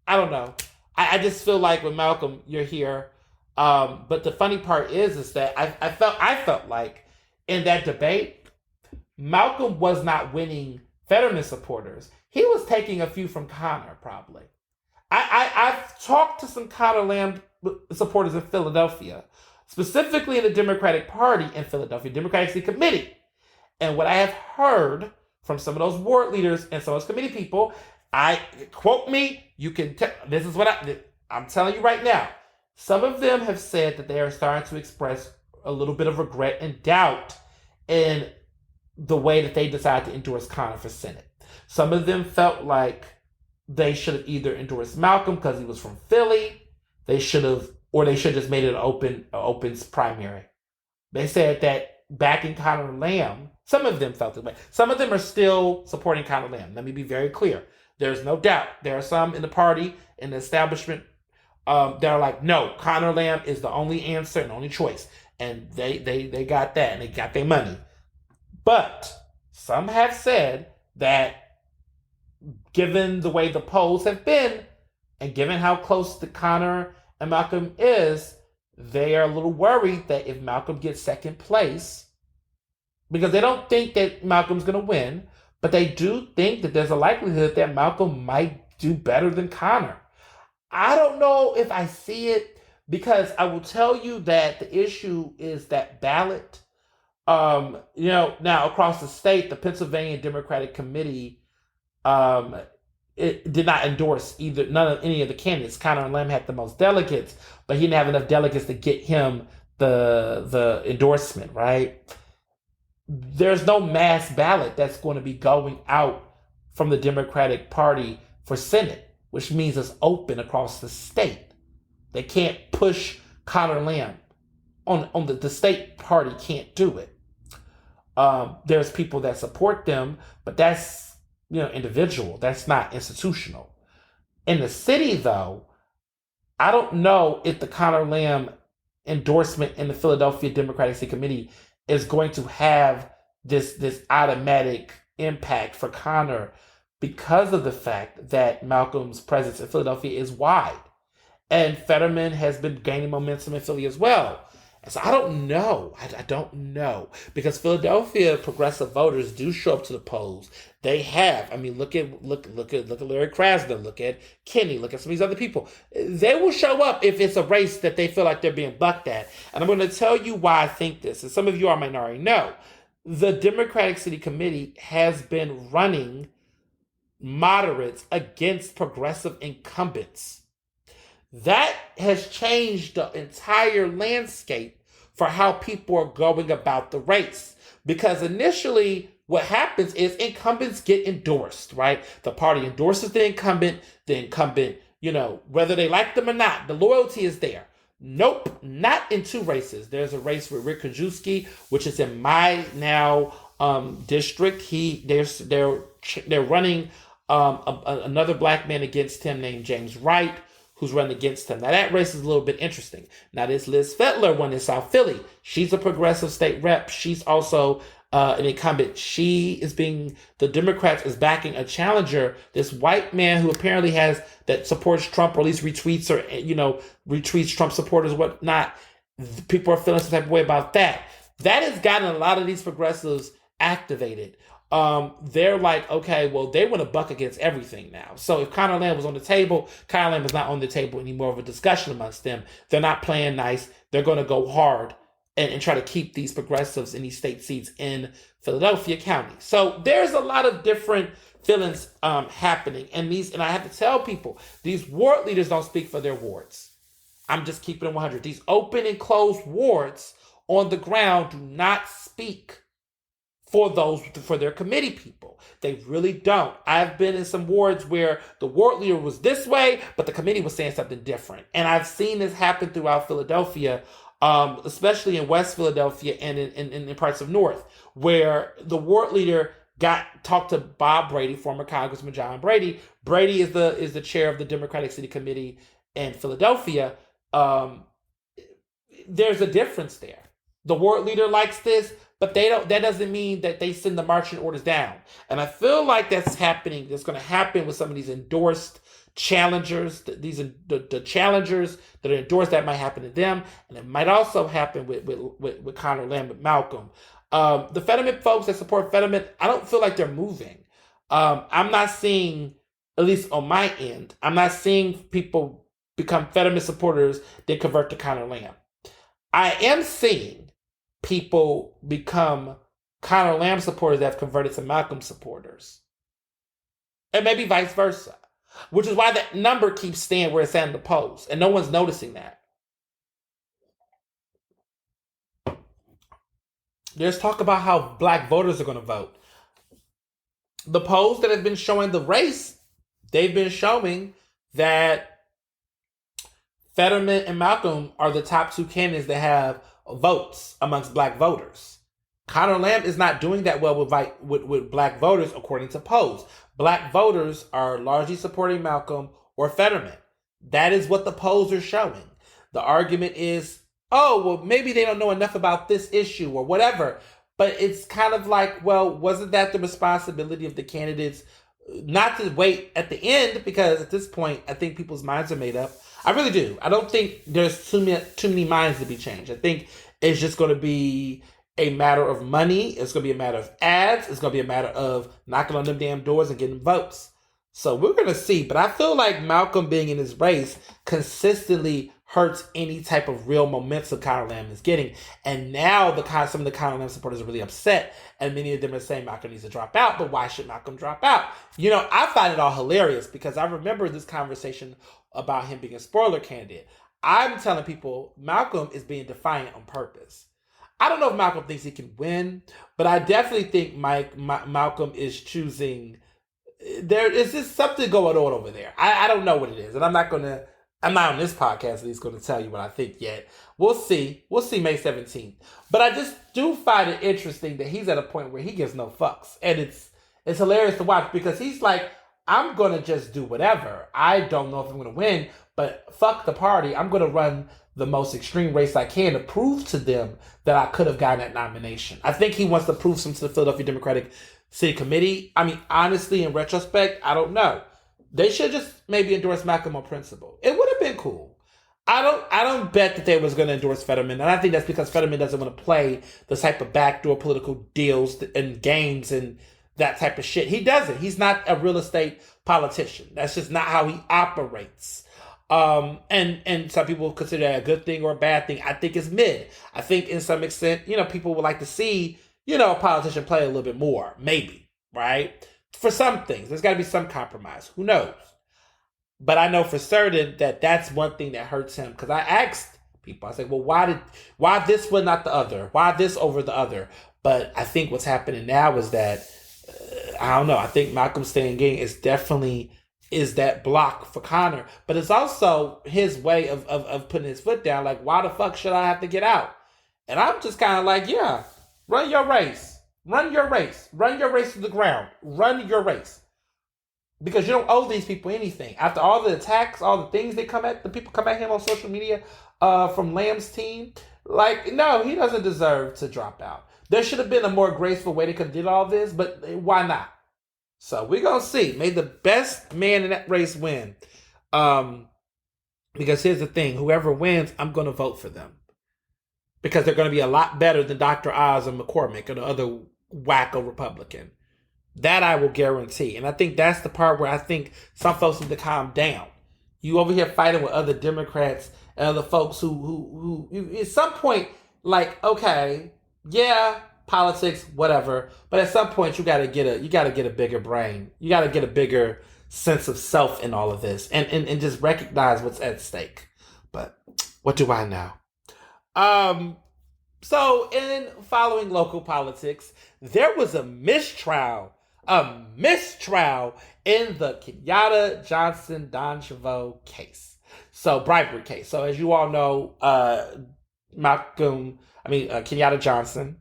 [SPEAKER 1] I don't know. I just feel like with Malcolm, you're here. But the funny part is that I felt like in that debate, Malcolm was not winning Fetterman supporters. He was taking a few from Conor, probably. I've talked to some Conor Lamb supporters in Philadelphia, specifically in the Democratic Party in Philadelphia, Democratic City Committee. And what I have heard from some of those ward leaders and some of those committee people, quote me, you can tell, this is what I'm telling you right now. Some of them have said that they are starting to express a little bit of regret and doubt in the way that they decided to endorse Conor for Senate. Some of them felt like they should have either endorsed Malcolm because he was from Philly. They should have just made it an open primary. They said that backing Conor Lamb, some of them felt that way. Some of them are still supporting Conor Lamb. Let me be very clear. There's no doubt. There are some in the party, in the establishment, that are like, no, Conor Lamb is the only answer and only choice. And they got that and they got their money. But some have said that given the way the polls have been, and given how close to Connor and Malcolm is, they are a little worried that if Malcolm gets second place, because they don't think that Malcolm's going to win, but they do think that there's a likelihood that Malcolm might do better than Connor. I don't know if I see it, because I will tell you that the issue is that ballot. Now across the state, the Pennsylvania Democratic Committee, it did not endorse any of the candidates. Connor Lamb had the most delegates, but he didn't have enough delegates to get him the endorsement, right? There's no mass ballot that's going to be going out from the Democratic Party for Senate, which means it's open across the state. They can't push Connor Lamb on the state party can't do it. There's people that support them, but that's individual. That's not institutional. In the city, though, I don't know if the Connor Lamb endorsement in the Philadelphia Democratic City Committee is going to have this automatic impact for Connor, because of the fact that Malcolm's presence in Philadelphia is wide. And Fetterman has been gaining momentum in Philly as well. And so I don't know. I don't know. Because Philadelphia progressive voters do show up to the polls. They have. I mean, look at Larry Krasner, look at Kenny, look at some of these other people. They will show up if it's a race that they feel like they're being bucked at. And I'm going to tell you why I think this. And some of you might already know. The Democratic City Committee has been running moderates against progressive incumbents. That has changed the entire landscape for how people are going about the race. Because initially, what happens is incumbents get endorsed, right? The party endorses the incumbent, whether they like them or not, the loyalty is there. Nope, not in two races. There's a race with Rick Krajewski, which is in my now district. They're running another black man against him named James Wright, who's running against him. Now, that race is a little bit interesting. Now, this Liz Fettler one in South Philly. She's a progressive state rep. She's also an incumbent. The Democrats is backing a challenger, this white man who apparently that supports Trump, or at least retweets Trump supporters, whatnot. People are feeling some type of way about that. That has gotten a lot of these progressives activated. They're like, okay, well, they want to buck against everything now. So if Connor Lamb was on the table, Connor Lamb is not on the table anymore of a discussion amongst them. They're not playing nice. They're going to go hard and try to keep these progressives in these state seats in Philadelphia County. So there's a lot of different feelings happening. And I have to tell people, these ward leaders don't speak for their wards. I'm just keeping it 100. These open and closed wards on the ground do not speak for their committee people. They really don't. I've been in some wards where the ward leader was this way, but the committee was saying something different. And I've seen this happen throughout Philadelphia, especially in West Philadelphia and in parts of North, where the ward leader talked to Bob Brady, former Congressman John Brady. Brady is the chair of the Democratic City Committee in Philadelphia. There's a difference there. The ward leader likes this, but that doesn't mean that they send the marching orders down. And I feel like that's happening. That's going to happen with some of these endorsed challengers. The challengers that are endorsed, that might happen to them. And it might also happen with Connor Lamb, with Malcolm. The Fetterman folks that support Fetterman, I don't feel like they're moving. I'm not seeing, at least on my end, I'm not seeing people become Fetterman supporters then convert to Connor Lamb. I am seeing people become Connor Lamb supporters that have converted to Malcolm supporters. And maybe vice versa. Which is why that number keeps staying where it's at in the polls. And no one's noticing that. There's talk about how black voters are going to vote. The polls that have been showing the race, they've been showing that Fetterman and Malcolm are the top two candidates that have votes amongst black voters. Connor Lamb is not doing that well with black voters, according to polls. Black voters are largely supporting Malcolm or Fetterman. That is what the polls are showing. The argument is, oh, well, maybe they don't know enough about this issue or whatever. But it's kind of like, well, wasn't that the responsibility of the candidates not to wait at the end, because at this point, I think people's minds are made up. I really do. I don't think there's too many minds to be changed. I think it's just going to be a matter of money. It's going to be a matter of ads. It's going to be a matter of knocking on them damn doors and getting votes. So we're going to see. But I feel like Malcolm being in his race consistently hurts any type of real momentum Conor Lamb is getting. And now some of the Conor Lamb supporters are really upset. And many of them are saying Malcolm needs to drop out. But why should Malcolm drop out? I find it all hilarious because I remember this conversation about him being a spoiler candidate. I'm telling people Malcolm is being defiant on purpose. I don't know if Malcolm thinks he can win, but I definitely think Malcolm is choosing. There is just something going on over there. I don't know what it is, and I'm not on this podcast at least going to tell you what I think yet. We'll see. We'll see May 17th. But I just do find it interesting that he's at a point where he gives no fucks, and it's hilarious to watch because he's like, I'm going to just do whatever. I don't know if I'm going to win, but fuck the party. I'm going to run the most extreme race I can to prove to them that I could have gotten that nomination. I think he wants to prove something to the Philadelphia Democratic City Committee. I mean, honestly, in retrospect, I don't know. They should just maybe endorse Malcolm on principle. It would have been cool. I don't bet that they was going to endorse Fetterman, and I think that's because Fetterman doesn't want to play the type of backdoor political deals and games and that type of shit. He doesn't. He's not a real estate politician. That's just not how he operates. And some people consider that a good thing or a bad thing. I think it's mid. I think in some extent, people would like to see, a politician play a little bit more, maybe, right? For some things, there's got to be some compromise. Who knows? But I know for certain that that's one thing that hurts him. Because I asked people, I said, well, why this one, not the other? Why this over the other? But I think what's happening now is that, I don't know. I think Malcolm staying in is definitely is that block for Conor. But it's also his way of putting his foot down. Like, why the fuck should I have to get out? And I'm just kind of like, yeah, run your race. Run your race. Run your race to the ground. Run your race. Because you don't owe these people anything. After all the attacks, all the things the people come at him on social media from Lamb's team, like, no, he doesn't deserve to drop out. There should have been a more graceful way they could have did all this, but why not? So we're going to see. May the best man in that race win. Because here's the thing. Whoever wins, I'm going to vote for them. Because they're going to be a lot better than Dr. Oz or McCormick or the other wacko Republican. That I will guarantee. And I think that's the part where I think some folks need to calm down. You over here fighting with other Democrats and other folks who at some point, like, okay, yeah, politics, whatever. But at some point, you got to get a bigger brain. You got to get a bigger sense of self in all of this, and just recognize what's at stake. But what do I know? So in following local politics, there was a mistrial in the Kenyatta Johnson Don Chavot case. So bribery case. So as you all know, Kenyatta Johnson.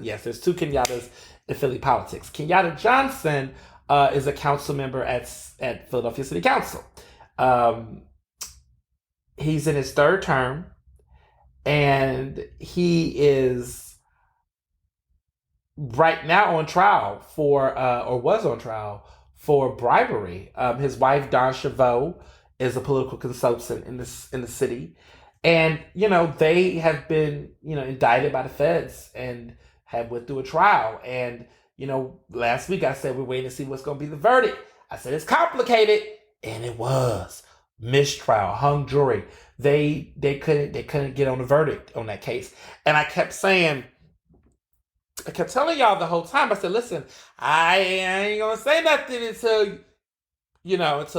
[SPEAKER 1] Yes, there's two Kenyattas in Philly politics. Kenyatta Johnson is a council member at Philadelphia City Council. He's in his third term, and he is right now on trial was on trial for bribery. His wife, Don Chavot, is a political consultant in the city. And, they have been, indicted by the feds and have went through a trial. And, last week I said we're waiting to see what's going to be the verdict. I said it's complicated, and it was. Mistrial, hung jury. They couldn't get on the verdict on that case. And I kept telling y'all the whole time, I said, listen, I ain't going to say nothing until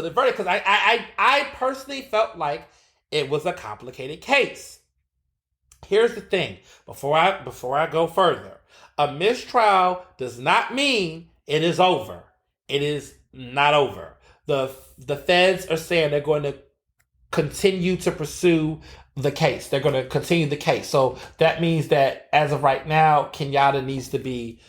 [SPEAKER 1] the verdict. Because I personally felt like it was a complicated case. Here's the thing. Before I go further, a mistrial does not mean it is over. It is not over. The feds are saying they're going to continue to pursue the case. They're going to continue the case. So that means that as of right now, Kenyatta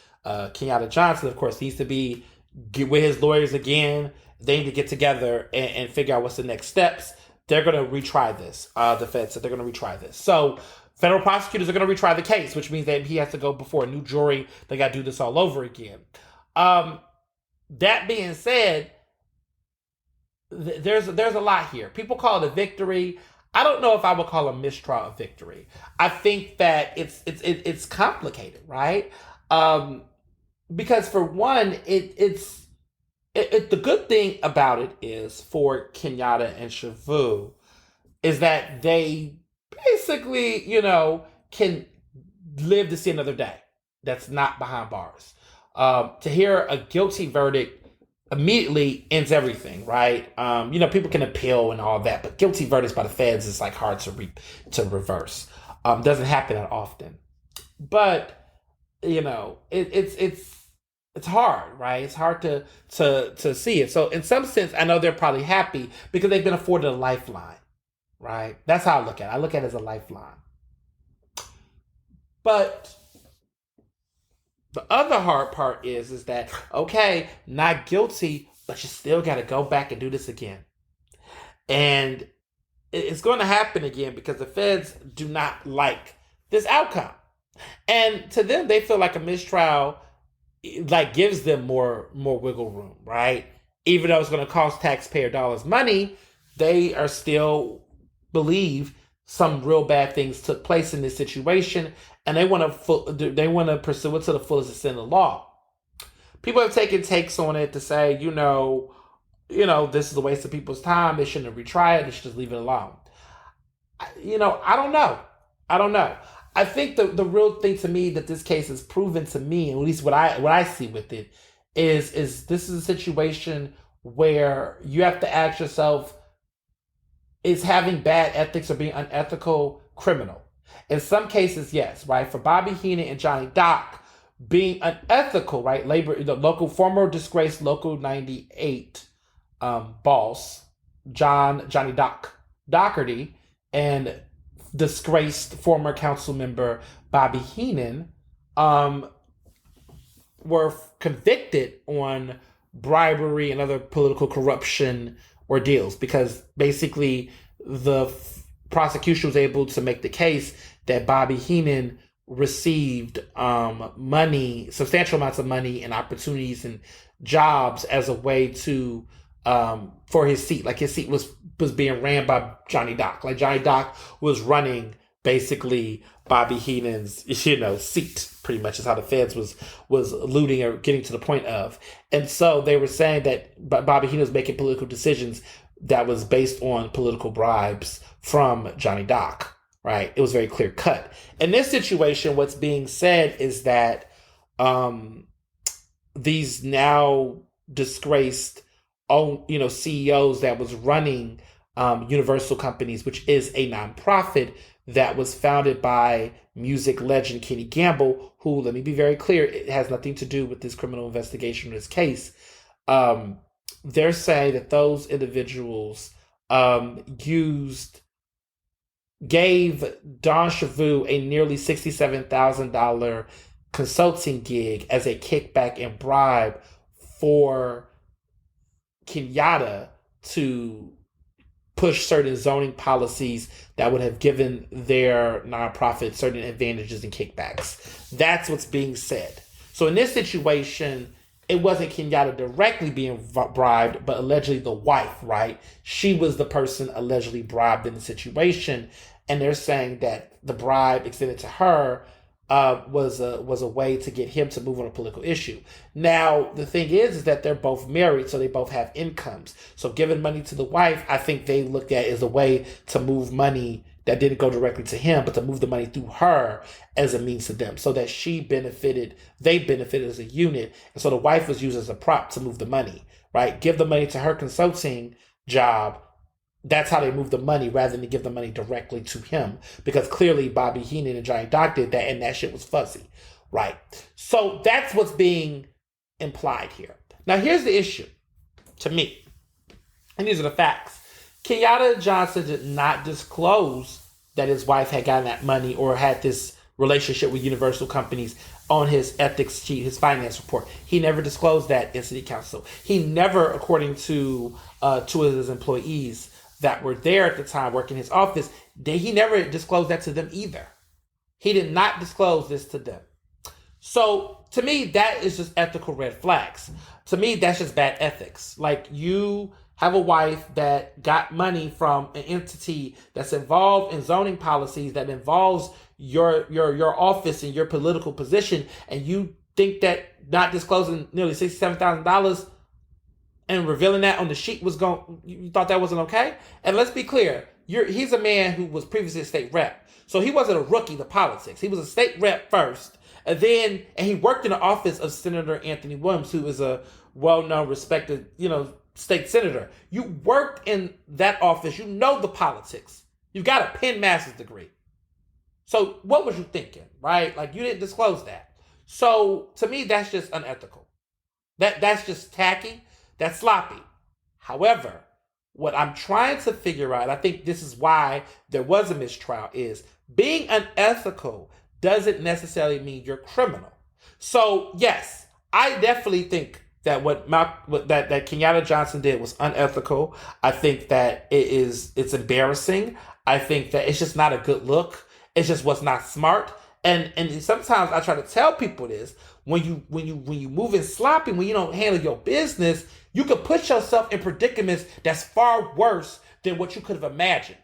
[SPEAKER 1] Johnson, of course, needs to get with his lawyers again. They need to get together and figure out what's the next steps. They're going to retry this. The Fed said they're going to retry this. So Federal prosecutors are going to retry the case, which means that he has to go before a new jury. They got to do this all over again. That being said, there's a lot here. People call it a victory. I don't know if I would call a mistrial a victory. I think that it's complicated, right? Because for one, it's the good thing about it is for Kenyatta and Shavu is that they basically, can live to see another day. That's not behind bars. To hear a guilty verdict immediately ends everything, right? People can appeal and all that, but guilty verdicts by the feds is like hard to reverse. Doesn't happen that often, but it's hard, right? It's hard to see it. So in some sense, I know they're probably happy because they've been afforded a lifeline, right? That's how I look at it. I look at it as a lifeline. But the other hard part is that, okay, not guilty, but you still got to go back and do this again. And it's going to happen again because the feds do not like this outcome. And to them, they feel like a mistrial gives them more wiggle room, right? Even though it's going to cost taxpayer dollars money, they are still believe some real bad things took place in this situation, and they want to pursue it to the fullest extent of the law. People have taken takes on it to say, this is a waste of people's time. They shouldn't have retried it. They should just leave it alone. I don't know. I think the real thing to me that this case has proven to me, and at least what I see with it, is this is a situation where you have to ask yourself, is having bad ethics or being unethical criminal? In some cases, yes, right? For Bobby Heenan and Johnny Doc, being unethical, right? Former disgraced Local 98 boss, Johnny Doherty, and disgraced former council member Bobby Heenan were convicted on bribery and other political corruption ordeals because basically the prosecution was able to make the case that Bobby Heenan received substantial amounts of money and opportunities and jobs as a way to for his seat. Like his seat was being ran by Johnny Doc. Like Johnny Doc was running basically Bobby Heenan's seat, pretty much is how the feds was alluding or getting to the point of. And so they were saying that Bobby Heenan was making political decisions that was based on political bribes from Johnny Doc, right? It was very clear cut. In this situation, what's being said is that these now disgraced CEOs that was running Universal Companies, which is a nonprofit that was founded by music legend Kenny Gamble, who, let me be very clear, it has nothing to do with this criminal investigation in this case. They're saying that those individuals gave Don Shavu a nearly $67,000 consulting gig as a kickback and bribe for Kenyatta to push certain zoning policies that would have given their nonprofit certain advantages and kickbacks. That's what's being said. So in this situation, it wasn't Kenyatta directly being bribed, but allegedly the wife, right? She was the person allegedly bribed in the situation. And they're saying that the bribe extended to her was a way to get him to move on a political issue. Now, the thing is that they're both married, so they both have incomes. So giving money to the wife, I think they looked at as a way to move money that didn't go directly to him, but to move the money through her as a means to them, so that they benefited as a unit. And so the wife was used as a prop to move the money, right? Give the money to her consulting job. That's how they move the money rather than to give the money directly to him, because clearly Bobby Heenan and Johnny Doc did that, and that shit was fuzzy, right? So that's what's being implied here. Now, here's the issue to me, and these are the facts. Kenyatta Johnson did not disclose that his wife had gotten that money or had this relationship with Universal Companies on his ethics sheet, his finance report. He never disclosed that in City Council. He never, according to two of his employees that were there at the time working in his office, he never disclosed that to them either, He did not disclose this to them. So to me, that is just ethical red flags. To me, that's just bad ethics. Like, you have a wife that got money from an entity that's involved in zoning policies that involves your office and your political position, and you think that not disclosing nearly $67,000 and revealing that on the sheet was going, you thought that wasn't okay? And let's be clear, he's a man who was previously a state rep. So he wasn't a rookie to politics. He was a state rep first. And he worked in the office of Senator Anthony Williams, who is a well-known, respected, state senator. You worked in that office. You know the politics. You've got a Penn master's degree. So what was you thinking, right? Like, you didn't disclose that. So to me, that's just unethical. That's just tacky. That's sloppy. However, what I'm trying to figure out, I think this is why there was a mistrial, is being unethical doesn't necessarily mean you're criminal. So yes, I definitely think that that Kenyatta Johnson did was unethical. I think that it's embarrassing. I think that it's just not a good look. It just was not smart. And sometimes I try to tell people this, when you move in sloppy, when you don't handle your business, you could put yourself in predicaments that's far worse than what you could have imagined.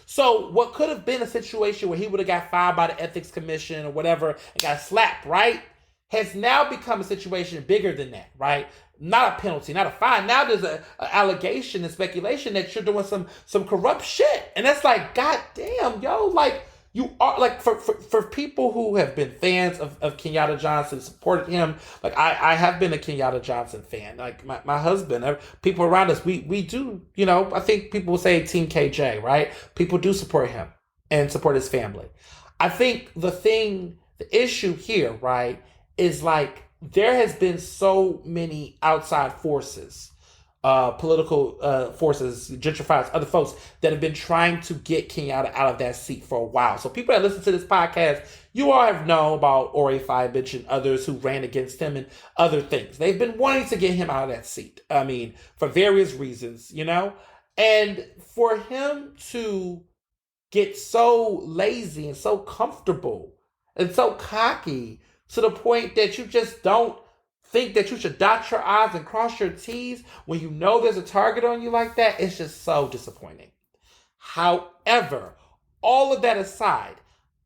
[SPEAKER 1] So what could have been a situation where he would have got fired by the ethics commission or whatever and got slapped, right, has now become a situation bigger than that, right? Not a penalty, not a fine. Now there's an allegation and speculation that you're doing some corrupt shit. And that's like, God damn, yo, like, you are, like, for people who have been fans of Kenyatta Johnson, supported him. Like, I have been a Kenyatta Johnson fan. Like, my husband, people around us, we do, I think people will say Team KJ, right? People do support him and support his family. I think the issue here, right, is like, there has been so many outside forces, political forces, gentrifiers, other folks that have been trying to get Kenyatta out of that seat for a while. So people that listen to this podcast, you all have known about Ori Fibich and others who ran against him and other things. They've been wanting to get him out of that seat. I mean, for various reasons, and for him to get so lazy and so comfortable and so cocky to the point that you just don't think that you should dot your I's and cross your T's when you know there's a target on you like that, it's just so disappointing. However, all of that aside,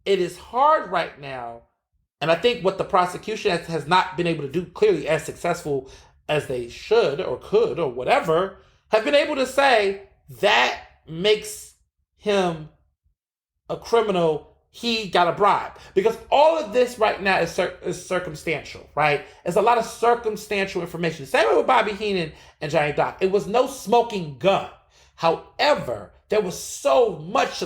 [SPEAKER 1] it is hard right now, and I think what the prosecution has not been able to do clearly as successful as they should or could or whatever, have been able to say that makes him a criminal. He got a bribe. Because all of this right now is circumstantial, right? It's a lot of circumstantial information. The same way with Bobby Heenan and Johnny Doc. It was no smoking gun. However, there was so much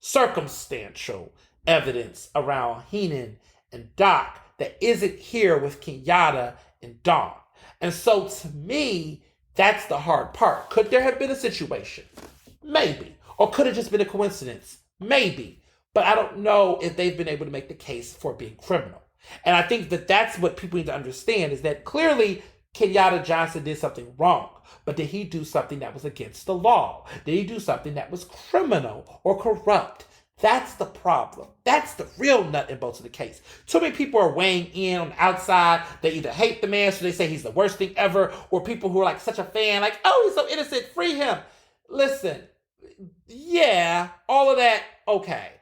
[SPEAKER 1] circumstantial evidence around Heenan and Doc that isn't here with Kenyatta and Dawn. And so to me, that's the hard part. Could there have been a situation? Maybe. Or could it just been a coincidence? Maybe. But I don't know if they've been able to make the case for being criminal. And I think that that's what people need to understand, is that clearly Kenyatta Johnson did something wrong. But did he do something that was against the law? Did he do something that was criminal or corrupt? That's the problem. That's the real nut and bolts of the case. Too many people are weighing in on the outside. They either hate the man, so they say he's the worst thing ever, or people who are like such a fan, like, oh, he's so innocent, free him. Listen, yeah, all of that, okay.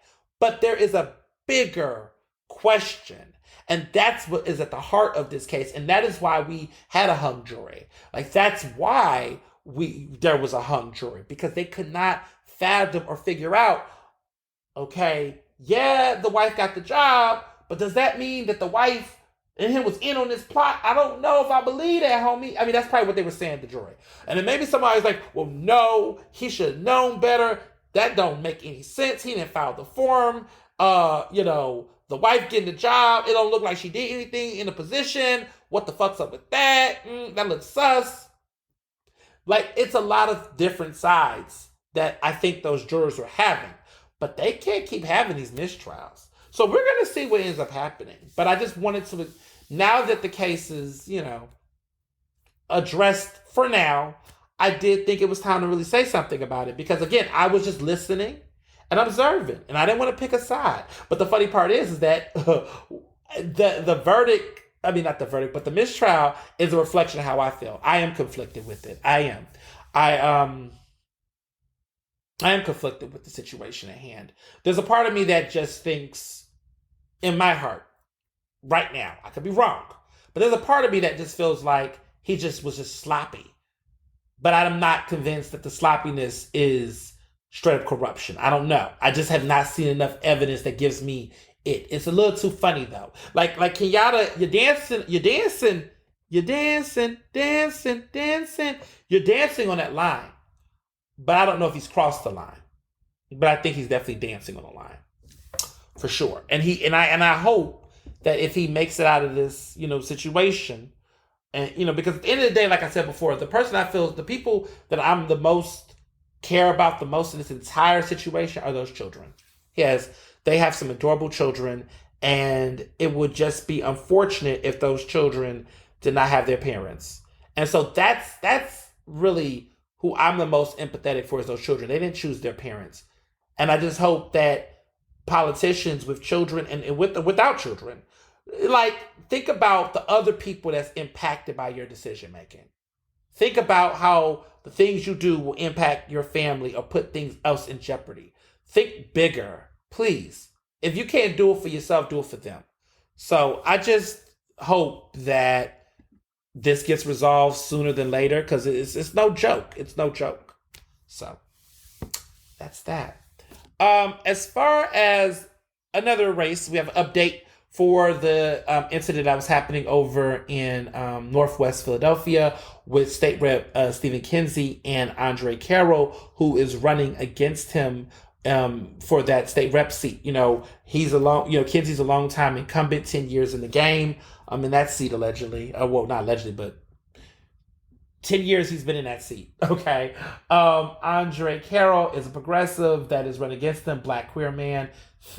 [SPEAKER 1] But there is a bigger question. And that's what is at the heart of this case. And that is why we had a hung jury. Like, that's why there was a hung jury. Because they could not fathom or figure out, okay, yeah, the wife got the job, but does that mean that the wife and him was in on this plot? I don't know if I believe that, homie. I mean, that's probably what they were saying to the jury. And then maybe somebody's like, well, no, he should have known better. That don't make any sense. He didn't file the form. The wife getting the job, it don't look like she did anything in the position. What the fuck's up with that? That looks sus. Like, it's a lot of different sides that I think those jurors are having. But they can't keep having these mistrials. So we're going to see what ends up happening. But I just wanted to, now that the case is, addressed for now, I did think it was time to really say something about it. Because again, I was just listening and observing, and I didn't want to pick a side. But the funny part is that the verdict. I mean, not the verdict, but the mistrial is a reflection of how I feel. I am conflicted with it. I am. I am conflicted with the situation at hand. There's a part of me that just thinks, in my heart, right now, I could be wrong, but there's a part of me that just feels like he just was just sloppy. But I'm not convinced that the sloppiness is straight up corruption. I don't know. I just have not seen enough evidence that gives me it. It's a little too funny though. Like Kenyatta, you're dancing on that line. But I don't know if he's crossed the line. But I think he's definitely dancing on the line. For sure. And I hope that if he makes it out of this, situation, and because at the end of the day, like I said before, the people that I'm the most care about the most in this entire situation are those children. Yes, they have some adorable children, and it would just be unfortunate if those children did not have their parents. And so that's really who I'm the most empathetic for, is those children. They didn't choose their parents. And I just hope that politicians with children and without children, like, think about the other people that's impacted by your decision making. Think about how the things you do will impact your family or put things else in jeopardy. Think bigger, please. If you can't do it for yourself, do it for them. So I just hope that this gets resolved sooner than later, because it's no joke. It's no joke. So that's that. As far as another race, we have an update for the incident that was happening over in Northwest Philadelphia with State Rep Stephen Kinsey and Andre Carroll, who is running against him for that state rep seat. Kinsey's a long time incumbent, 10 years in the game. In that seat, allegedly. Well, not allegedly, but 10 years he's been in that seat. Okay. Andre Carroll is a progressive that is running against him, black queer man,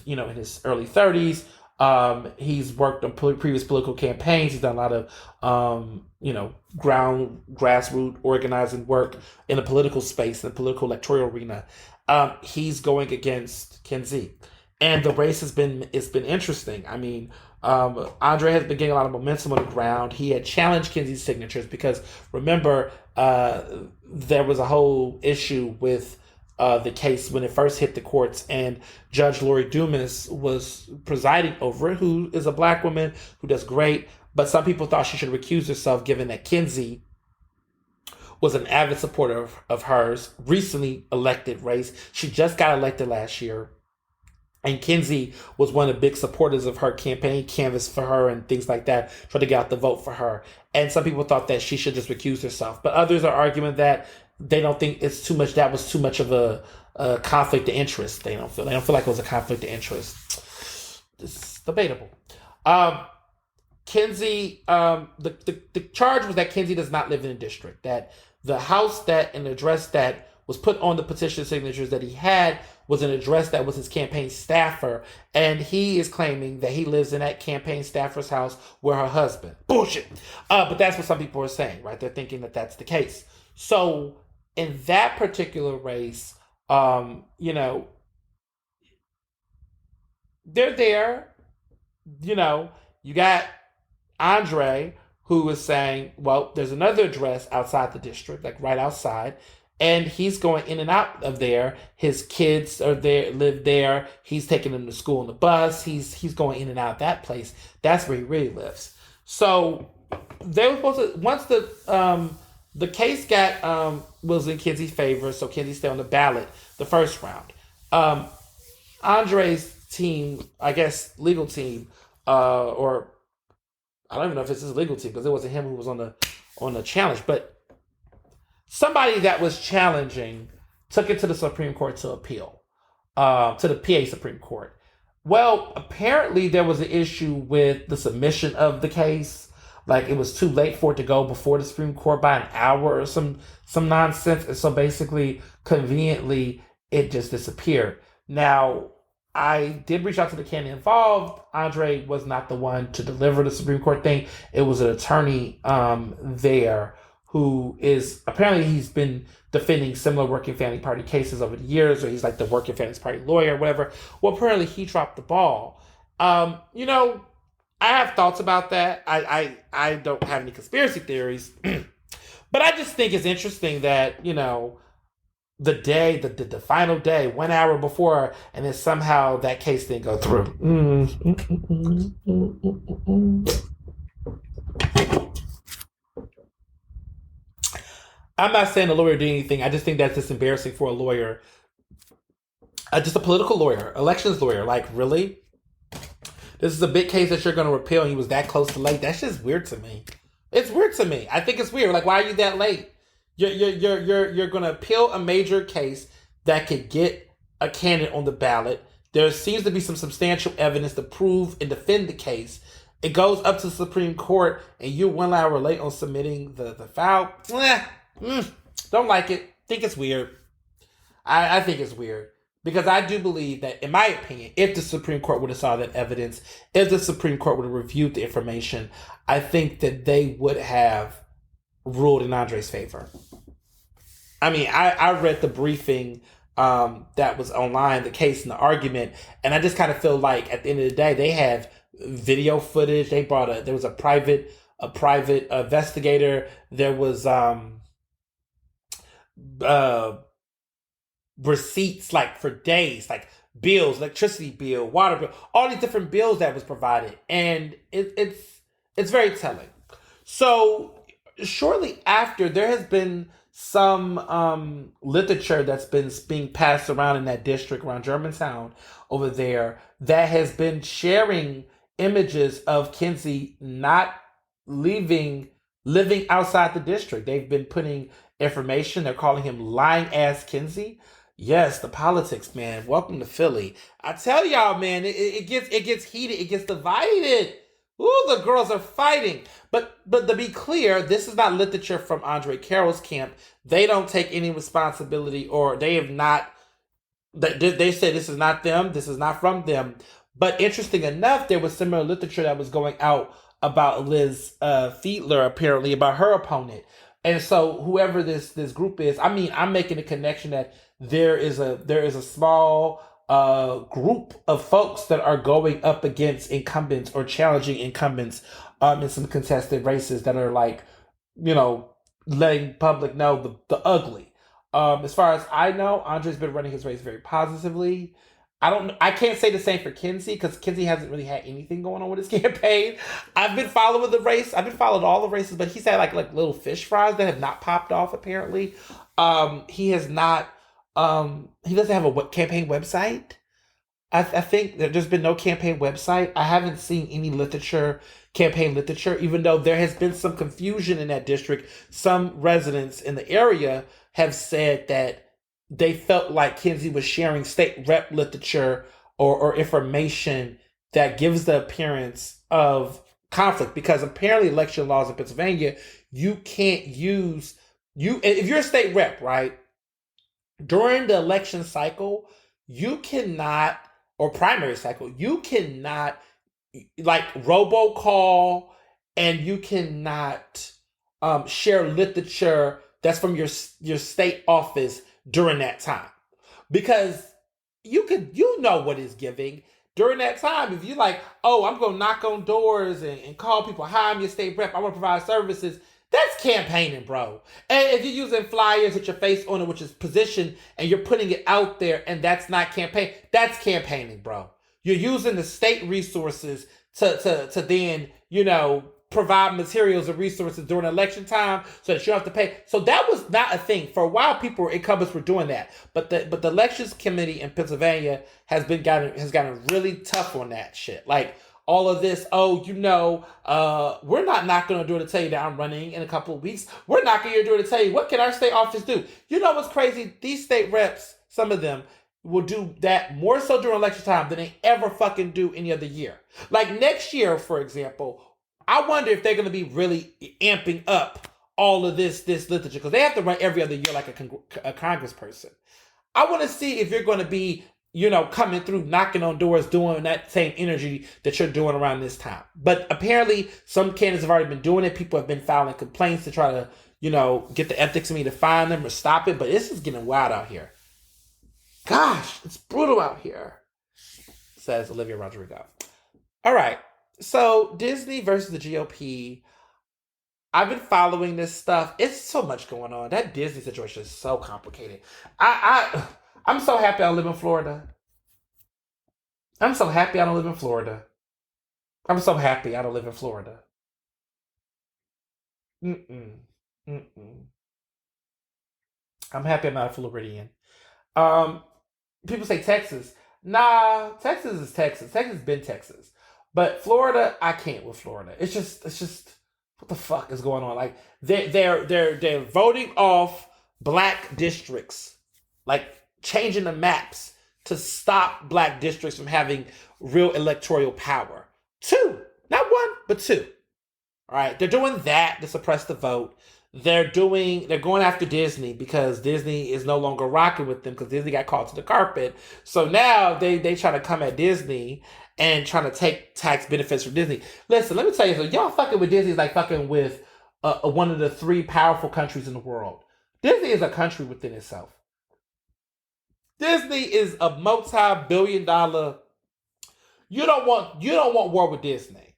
[SPEAKER 1] in his early 30s. He's worked on previous political campaigns. He's done a lot of, grassroots organizing work in the political space, in the political electoral arena. He's going against Kinsey. And the race it's been interesting. I mean, Andre has been getting a lot of momentum on the ground. He had challenged Kinsey's signatures because, remember, there was a whole issue with the case when it first hit the courts, and Judge Lori Dumas was presiding over it, who is a black woman who does great, but some people thought she should recuse herself given that Kinsey was an avid supporter of hers, recently elected race. She just got elected last year. And Kinsey was one of the big supporters of her campaign, canvassed for her and things like that, trying to get out the vote for her. And some people thought that she should just recuse herself. But others are arguing that they don't think it's too much. That was too much of a conflict of interest. They don't feel like it was a conflict of interest. It's debatable. Kinsey, the charge was that Kinsey does not live in a district. That the house and the address that was put on the petition signatures that he had was an address that was his campaign staffer, and he is claiming that he lives in that campaign staffer's house with her husband. Bullshit. But that's what some people are saying, right? They're thinking that that's the case. So in that particular race, they're there. You got Andre, who is saying, well, there's another address outside the district, like right outside. And he's going in and out of there. His kids are there, live there. He's taking them to school on the bus. He's going in and out of that place. That's where he really lives. So they were supposed to, once the case was in Kinsey's favor, so Kinsey stayed on the ballot the first round. Andre's team, I guess legal team, or I don't even know if it's his legal team because it wasn't him who was on the challenge, but somebody that was challenging took it to the Supreme Court to appeal, to the PA Supreme Court. Well, apparently there was an issue with the submission of the case. Like it was too late for it to go before the Supreme Court by an hour or some nonsense. And so basically, conveniently, it just disappeared. Now, I did reach out to the candidate involved. Andre was not the one to deliver the Supreme Court thing. It was an attorney there who is apparently he's been defending similar Working Family Party cases over the years, or he's like the Working Families Party lawyer, or whatever. Well, apparently he dropped the ball. You know, I have thoughts about that. I don't have any conspiracy theories, but I just think it's interesting that, you know, the day, the final day, 1 hour before, and then somehow that case didn't go through. I'm not saying the lawyer did anything. I just think that's just embarrassing for a lawyer, just a political lawyer, elections lawyer. Like, really? This is a big case that you're going to repeal, and he was that close to late. That's just weird to me. It's weird to me. I think it's weird. Like, why are you that late? You're going to appeal a major case that could get a candidate on the ballot. There seems to be some substantial evidence to prove and defend the case. It goes up to the Supreme Court, and you're 1 hour late on submitting the file. Don't like it. Think it's weird. I think it's weird. Because I do believe that, in my opinion, if the Supreme Court would have saw that evidence, if the Supreme Court would have reviewed the information, I think that they would have ruled in Andre's favor. I mean, I read the briefing that was online, the case and the argument, and I just kind of feel like at the end of the day, they have video footage. They brought there was a private investigator. There was receipts like for days, like bills, electricity bill, water bill, all these different bills that was provided, and it's very telling. So shortly after, there has been some literature that's been being passed around in that district around Germantown over there that has been sharing images of Kinsey not living outside the district. They've been putting information. They're calling him lying ass Kinsey. Yes, the politics, man. Welcome to Philly. I tell y'all, man, it gets heated. It gets divided. Ooh, the girls are fighting. But to be clear, this is not literature from Andre Carroll's camp. They don't take any responsibility, or they have not. They say this is not them. This is not from them. But interesting enough, there was similar literature that was going out about Liz Fiedler, apparently, about her opponent. And so whoever this group is, I mean, I'm making a connection that there is a small group of folks that are going up against incumbents or challenging incumbents in some contested races that are like, you know, letting public know the ugly. As far as I know, Andre's been running his race very positively. I can't say the same for Kinsey, because Kinsey hasn't really had anything going on with his campaign. I've been following the race. I've been following all the races, but he's had like little fish fries that have not popped off, apparently. He has not, he doesn't have a campaign website. I think that there's been no campaign website. I haven't seen any campaign literature, even though there has been some confusion in that district. Some residents in the area have said that they felt like Kinsey was sharing state rep literature or information that gives the appearance of conflict, because apparently election laws in Pennsylvania, you can't use, if you're a state rep, right, during the election cycle, you cannot, or primary cycle, you cannot like robocall, and you cannot share literature that's from your state office during that time, because you know what is giving during that time. If you like, oh, I'm gonna knock on doors and call people, hi, I'm your state rep, I want to provide services, that's campaigning, bro. And if you're using flyers with your face on it, which is position, and you're putting it out there, and that's not campaign, that's campaigning, bro. You're using the state resources to then, you know, provide materials and resources during election time so that you don't have to pay. So that was not a thing. For a while, incumbents were doing that. But the elections committee in Pennsylvania has gotten really tough on that shit. Like, all of this, oh, you know, we're not knocking on the door to tell you that I'm running in a couple of weeks. We're knocking on your door to tell you, what can our state office do? You know what's crazy? These state reps, some of them, will do that more so during election time than they ever fucking do any other year. Like next year, for example, I wonder if they're going to be really amping up all of this literature, because they have to run every other year like a congressperson. I want to see if you're going to be, you know, coming through, knocking on doors, doing that same energy that you're doing around this time. But apparently some candidates have already been doing it. People have been filing complaints to try to, get the ethics in me to find them or stop it. But this is getting wild out here. Gosh, it's brutal out here, says Olivia Rodrigo. All right. So Disney versus the GOP. I've been following this stuff. It's so much going on. That Disney situation is so complicated. I'm so happy I live in Florida. I'm so happy I don't live in Florida. I'm so happy I don't live in Florida. Mm-mm. Mm-mm. I'm happy I'm not a Floridian. Um, People say Texas. Nah, Texas is Texas. Texas has been Texas. But Florida, I can't with Florida. It's just what the fuck is going on? Like they're voting off black districts, like changing the maps to stop black districts from having real electoral power. Two, not one, but two. All right, they're doing that to suppress the vote. They're going after Disney because Disney is no longer rocking with them because Disney got called to the carpet. So now they trying to come at Disney and trying to take tax benefits from Disney. Listen, let me tell you something. Y'all fucking with Disney is like fucking with one of the three powerful countries in the world. Disney is a country within itself. Disney is a multi-billion-dollar. You don't want war with Disney.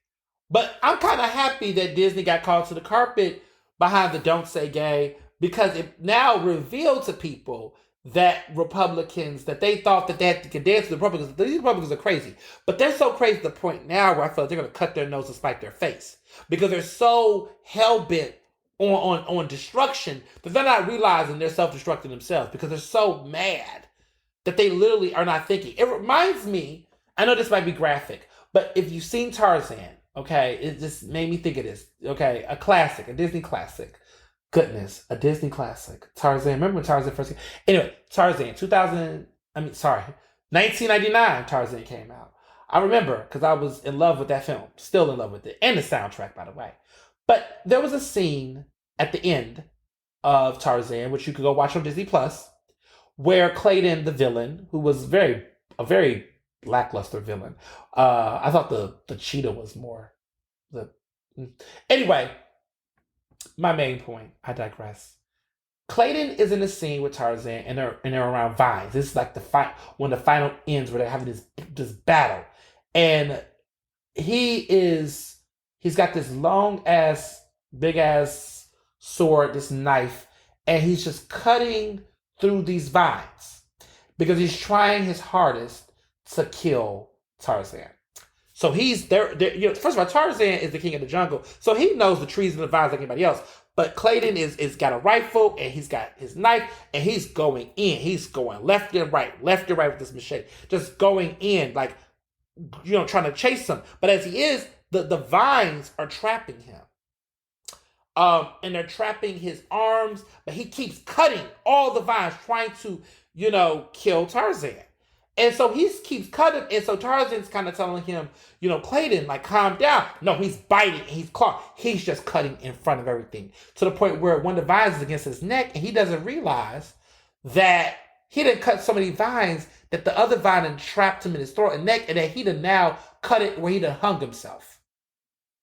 [SPEAKER 1] But I'm kind of happy that Disney got called to the carpet behind the Don't Say Gay because it now revealed to people that Republicans, that they thought that they had to dance to the Republicans. These Republicans are crazy. But they're so crazy to the point now where I feel like they're going to cut their nose and spike their face because they're so hell-bent on destruction that they're not realizing they're self-destructing themselves because they're so mad that they literally are not thinking. It reminds me, I know this might be graphic, but if you've seen Tarzan, okay, it just made me think of this. Okay, a classic, a Disney classic. Goodness, a Disney classic. Tarzan. Remember when Tarzan first came? Anyway, Tarzan, 1999 Tarzan came out. I remember because I was in love with that film. Still in love with it. And the soundtrack, by the way. But there was a scene at the end of Tarzan, which you could go watch on Disney Plus, where Clayton, the villain, who was a very lackluster villain. I thought the cheetah was more anyway, my main point, I digress. Clayton is in the scene with Tarzan and they're around vines. This is like the fight when the final ends where they're having this battle. And he's got this long ass, big ass sword, this knife, and he's just cutting through these vines because he's trying his hardest to kill Tarzan. So he's there. First of all, Tarzan is the king of the jungle, so he knows the trees and the vines like anybody else. But Clayton is got a rifle and he's got his knife and he's going in. He's going left and right with this machete, just going in like trying to chase him. But as he is, the vines are trapping him. And they're trapping his arms, but he keeps cutting all the vines, trying to, kill Tarzan. And so he keeps cutting, and so Tarzan's kind of telling him, Clayton, like, calm down. No, he's biting, he's clawing. He's just cutting in front of everything to the point where one of the vines is against his neck, and he doesn't realize that he done cut so many vines that the other vine done trapped him in his throat and neck, and that he done now cut it where he done hung himself.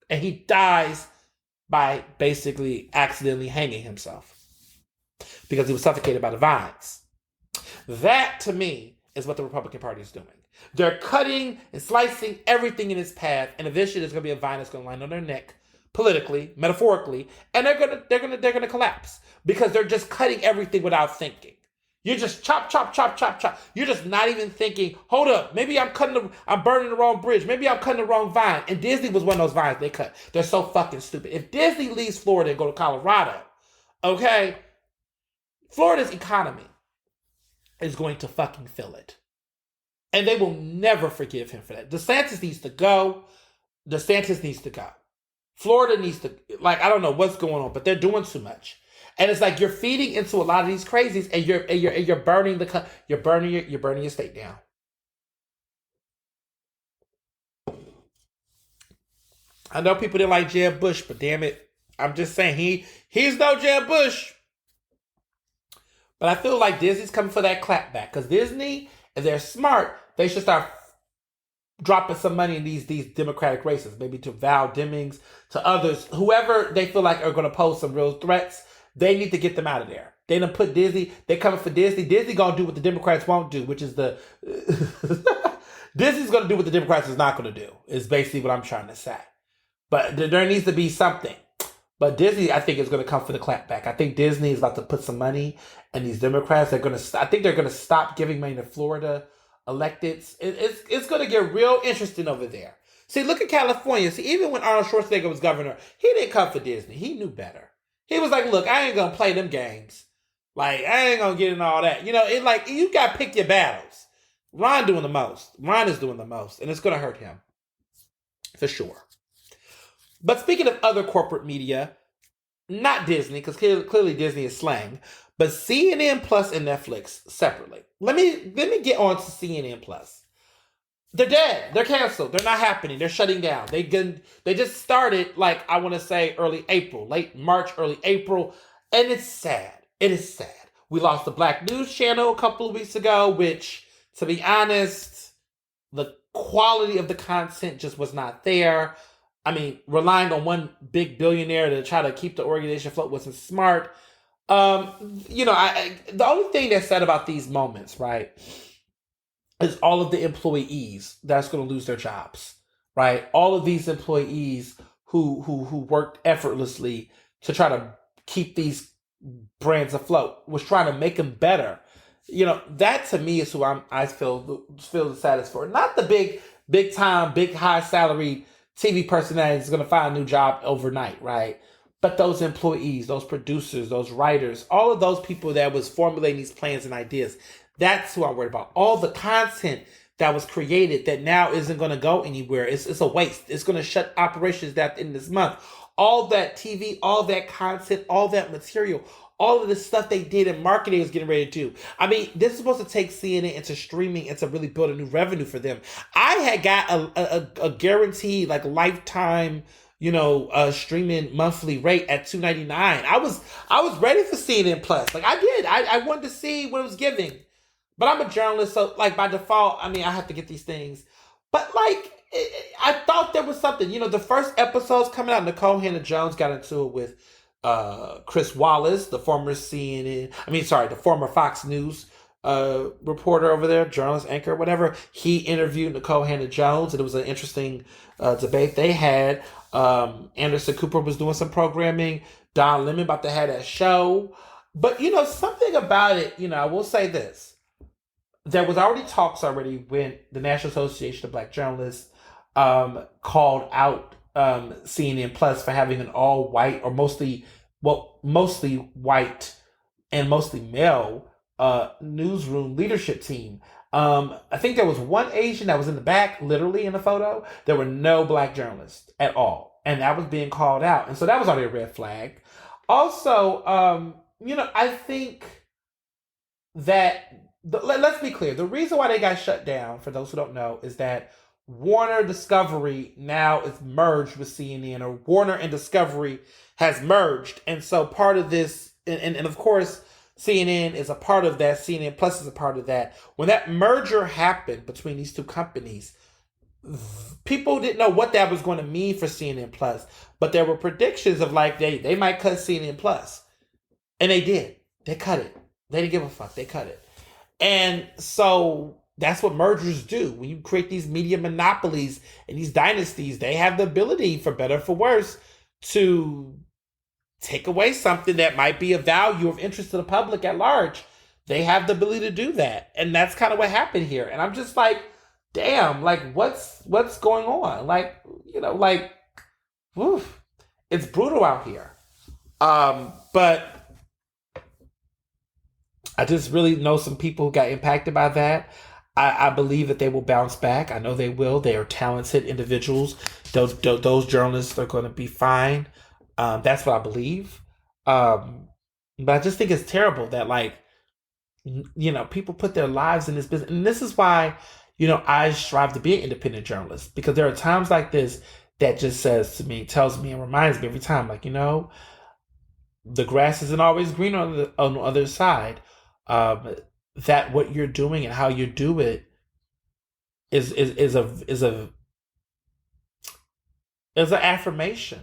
[SPEAKER 1] And he dies by basically accidentally hanging himself because he was suffocated by the vines. That, to me, is what the Republican Party is doing. They're cutting and slicing everything in its path, and eventually there's going to be a vine that's going to land on their neck, politically, metaphorically, and they're going to collapse because they're just cutting everything without thinking. You're just chop, chop, chop, chop, chop. You're just not even thinking, hold up, maybe I'm burning the wrong bridge. Maybe I'm cutting the wrong vine. And Disney was one of those vines they cut. They're so fucking stupid. If Disney leaves Florida and go to Colorado, okay, Florida's economy is going to fucking feel it. And they will never forgive him for that. DeSantis needs to go. Florida needs to, I don't know what's going on, but they're doing too much. And it's like you're feeding into a lot of these crazies, and you're burning you're burning your state down. I know people didn't like Jeb Bush, but damn it, I'm just saying he's no Jeb Bush. But I feel like Disney's coming for that clapback because Disney, if they're smart, they should start dropping some money in these Democratic races, maybe to Val Demings, to others, whoever they feel like are going to pose some real threats. They need to get them out of there. They done put Disney. They coming for Disney. Disney gonna do what the Democrats won't do, which is the Disney's gonna do what the Democrats is not gonna do. Is basically what I'm trying to say. But there needs to be something. But Disney, I think, is going to come for the clapback. I think Disney is about to put some money, and these Democrats are going to. I think they're going to stop giving money to Florida electeds. It's going to get real interesting over there. See, look at California. See, even when Arnold Schwarzenegger was governor, he didn't come for Disney. He knew better. He was like, "Look, I ain't going to play them games. Like, I ain't going to get in all that. You know, it like you got to pick your battles." Ron doing the most. Ron is doing the most, and it's going to hurt him for sure. But speaking of other corporate media, not Disney, because clearly Disney is slang, but CNN Plus and Netflix separately. Let me get on to CNN Plus. They're dead. They're canceled. They're not happening. They're shutting down. They just started, like, I want to say early April, late March, early April, and it's sad. It is sad. We lost the Black News Channel a couple of weeks ago, which, to be honest, the quality of the content just was not there. I mean, relying on one big billionaire to try to keep the organization afloat wasn't smart. The only thing that's said about these moments, right, is all of the employees that's going to lose their jobs, right? All of these employees who worked effortlessly to try to keep these brands afloat, was trying to make them better. You know, that to me is who I feel the saddest for. Not the big time, big high salary TV personality is going to find a new job overnight, right? But those employees, those producers, those writers, all of those people that was formulating these plans and ideas, that's who I'm worried about. All the content that was created that now isn't going to go anywhere. It's a waste. It's going to shut operations down in this month. All that TV, all that content, all that material, all of the stuff they did in marketing is getting ready to do. I mean, this is supposed to take CNN into streaming and to really build a new revenue for them. I had got a guaranteed, like, lifetime, streaming monthly rate at $2.99. I was ready for CNN Plus. Like, I did. I wanted to see what it was giving. But I'm a journalist, so, like, by default, I mean, I have to get these things. But, like, I thought there was something. The first episodes coming out, Nicole Hannah-Jones got into it with Chris Wallace, the former Fox News reporter over there, journalist, anchor, whatever. He interviewed Nicole Hannah-Jones, and it was an interesting debate they had. Anderson Cooper was doing some programming. Don Lemon about to have that show. But, something about it, I will say this. There was already talks when the National Association of Black Journalists called out CNN Plus for having an all white or mostly white and mostly male newsroom leadership team. I think there was one Asian that was in the back, literally in the photo. There were no black journalists at all, and that was being called out, and so that was already a red flag. Also, I think that let's be clear. The reason why they got shut down, for those who don't know, is that Warner Discovery now is merged with CNN, or Warner and Discovery has merged. And so part of this, and of course, CNN is a part of that. CNN Plus is a part of that. When that merger happened between these two companies, people didn't know what that was going to mean for CNN Plus. But there were predictions of, like, they might cut CNN Plus. And they did. They cut it. They didn't give a fuck. They cut it. And so that's what mergers do. When you create these media monopolies and these dynasties, they have the ability, for better or for worse, to take away something that might be of value, of interest to the public at large. They have the ability to do that. And that's kind of what happened here. And I'm just like, damn, like, what's going on? Like, woof, it's brutal out here. But I just really know some people who got impacted by that. I believe that they will bounce back. I know they will. They are talented individuals. Those journalists are going to be fine. That's what I believe. But I just think it's terrible that, like, people put their lives in this business. And this is why, I strive to be an independent journalist, because there are times like this that just tells me and reminds me every time, like, the grass isn't always green on the other side. That what you're doing and how you do it is an affirmation.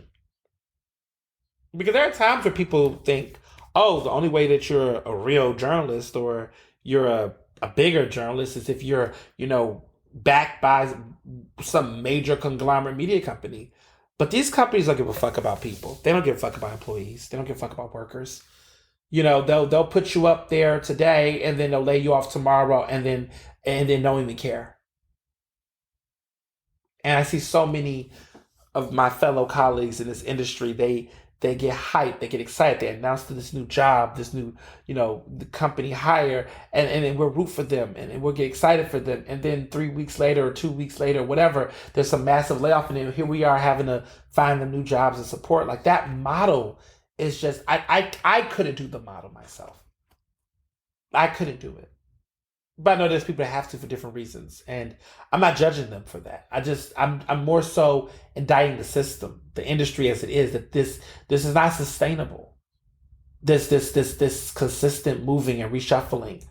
[SPEAKER 1] Because there are times where people think, Oh, the only way that you're a real journalist or you're a bigger journalist is if you're, backed by some major conglomerate media company. But these companies don't give a fuck about people. They don't give a fuck about employees. They don't give a fuck about workers. They'll put you up there today and then they'll lay you off tomorrow and then don't even care. And I see so many of my fellow colleagues in this industry, they get hyped, they get excited, they announce this new job, this new, the company hire, and then we'll root for them and we'll get excited for them. And then 3 weeks later or 2 weeks later, whatever, there's some massive layoff, and then here we are having to find them new jobs and support. Like that model is just I couldn't do the model myself. I couldn't do it. But I know there's people that have to for different reasons, and I'm not judging them for that. I'm more so indicting the system, the industry as it is. That this is not sustainable. This consistent moving and reshuffling,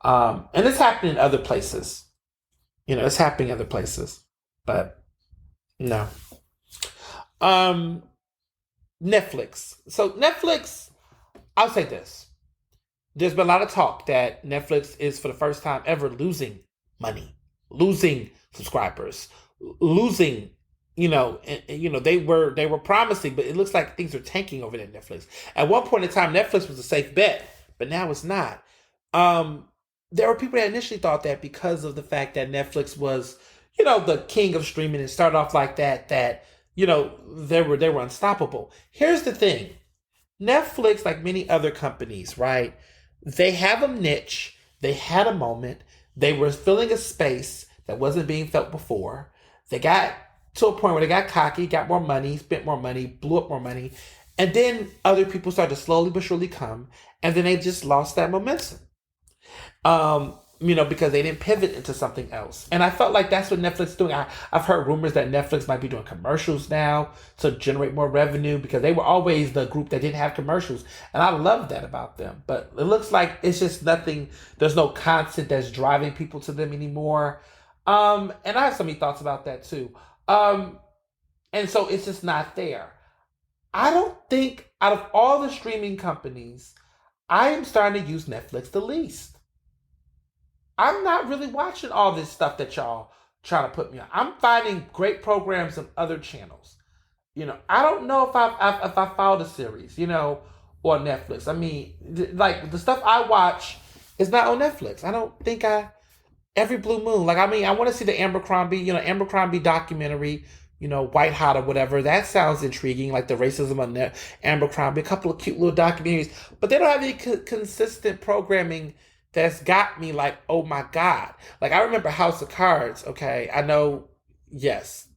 [SPEAKER 1] and it's happening in other places. It's happening in other places, but no. Um, Netflix. So Netflix, I'll say this: there's been a lot of talk that Netflix is for the first time ever losing money, losing subscribers, losing, they were promising, but it looks like things are tanking over there at Netflix. At one point in time, Netflix was a safe bet, but now it's not. Um, there were people that initially thought that because of the fact that Netflix was, the king of streaming and started off like that, they were unstoppable. Here's the thing. Netflix, like many other companies, right? They have a niche. They had a moment. They were filling a space that wasn't being felt before. They got to a point where they got cocky, got more money, spent more money, blew up more money. And then other people started to slowly but surely come. And then they just lost that momentum. Because they didn't pivot into something else. And I felt like that's what Netflix is doing. I've heard rumors that Netflix might be doing commercials now to generate more revenue because they were always the group that didn't have commercials. And I love that about them. But it looks like it's just nothing. There's no content that's driving people to them anymore. And I have so many thoughts about that too. And so it's just not there. I don't think out of all the streaming companies, I am starting to use Netflix the least. I'm not really watching all this stuff that y'all trying to put me on. I'm finding great programs on other channels. I don't know if I followed a series, or Netflix. I mean, like the stuff I watch is not on Netflix. I don't think every blue moon. Like I mean, I want to see the Abercrombie documentary. White Hot or whatever. That sounds intriguing, like the racism on Abercrombie. A couple of cute little documentaries, but they don't have any consistent programming that's got me like, oh my God. Like I remember House of Cards, okay? I know, yes.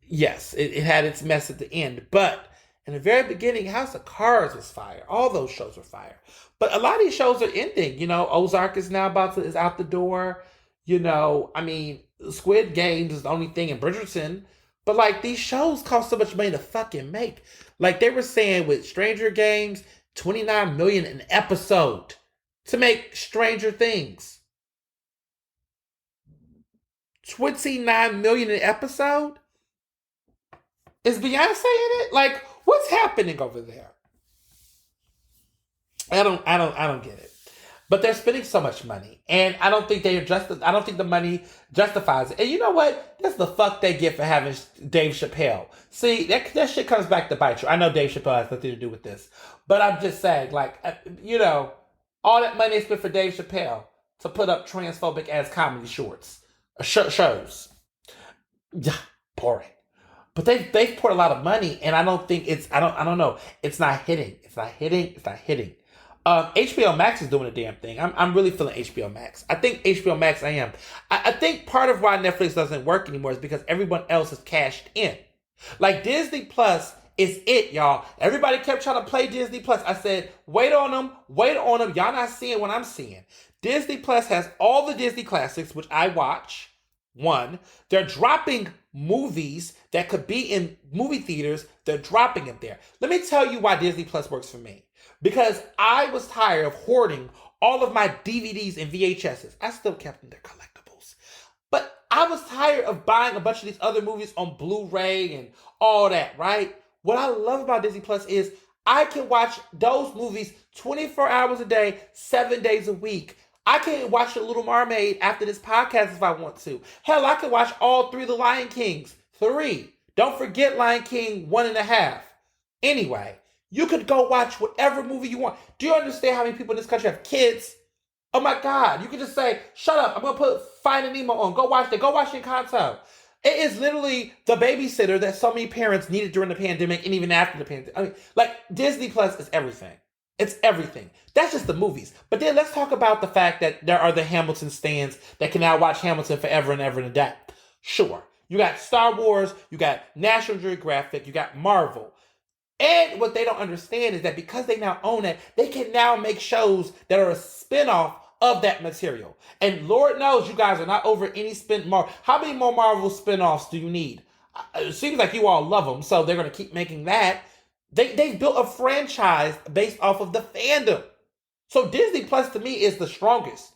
[SPEAKER 1] Yes, it had its mess at the end, but in the very beginning, House of Cards was fire. All those shows were fire. But a lot of these shows are ending. Ozark is now is out the door. I mean, Squid Games is the only thing in Bridgerton. But like these shows cost so much money to fucking make. Like they were saying with Stranger Games, 29 million an episode to make Stranger Things. 29 million an episode? Is Beyonce in it? Like, what's happening over there? I don't get it. But they're spending so much money, and I don't think I don't think the money justifies it. And you know what? That's the fuck they get for having Dave Chappelle. See, that shit comes back to bite you. I know Dave Chappelle has nothing to do with this, but I'm just saying, like, all that money is spent for Dave Chappelle to put up transphobic ass comedy shorts, shows. Yeah, boring. But they've poured a lot of money, and I don't think I don't know. It's not hitting. It's not hitting. It's not hitting. HBO Max is doing a damn thing. I'm really feeling HBO Max. I think HBO Max. I think part of why Netflix doesn't work anymore is because everyone else has cashed in. Like Disney Plus is it, y'all. Everybody kept trying to play Disney Plus. I said, wait on them. Y'all not seeing what I'm seeing. Disney Plus has all the Disney classics, which I watch. One, they're dropping movies that could be in movie theaters. They're dropping it there. Let me tell you why Disney Plus works for me. Because I was tired of hoarding all of my DVDs and VHSs. I still kept them, they're collectibles. But I was tired of buying a bunch of these other movies on Blu-ray and all that, right? What I love about Disney Plus is I can watch those movies 24 hours a day, 7 days a week. I can watch The Little Mermaid after this podcast if I want to. Hell, I can watch all three of the Lion Kings. Three. Don't forget Lion King 1.5. Anyway, you could go watch whatever movie you want. Do you understand how many people in this country have kids? Oh my God. You can just say, shut up. I'm going to put Finding Nemo on. Go watch it. Go watch Encanto. It is literally the babysitter that so many parents needed during the pandemic and even after the pandemic. I mean, like, Disney Plus is everything. It's everything. That's just the movies. But then let's talk about the fact that there are the Hamilton stands that can now watch Hamilton forever and ever and a day. Sure. You got Star Wars, you got National Geographic, you got Marvel. And what they don't understand is that because they now own it, they can now make shows that are a spinoff of that material. And Lord knows you guys are not over any spin Marvel. How many more Marvel spinoffs do you need? It seems like you all love them, so they're going to keep making that. They've built a franchise based off of the fandom. So Disney Plus to me is the strongest.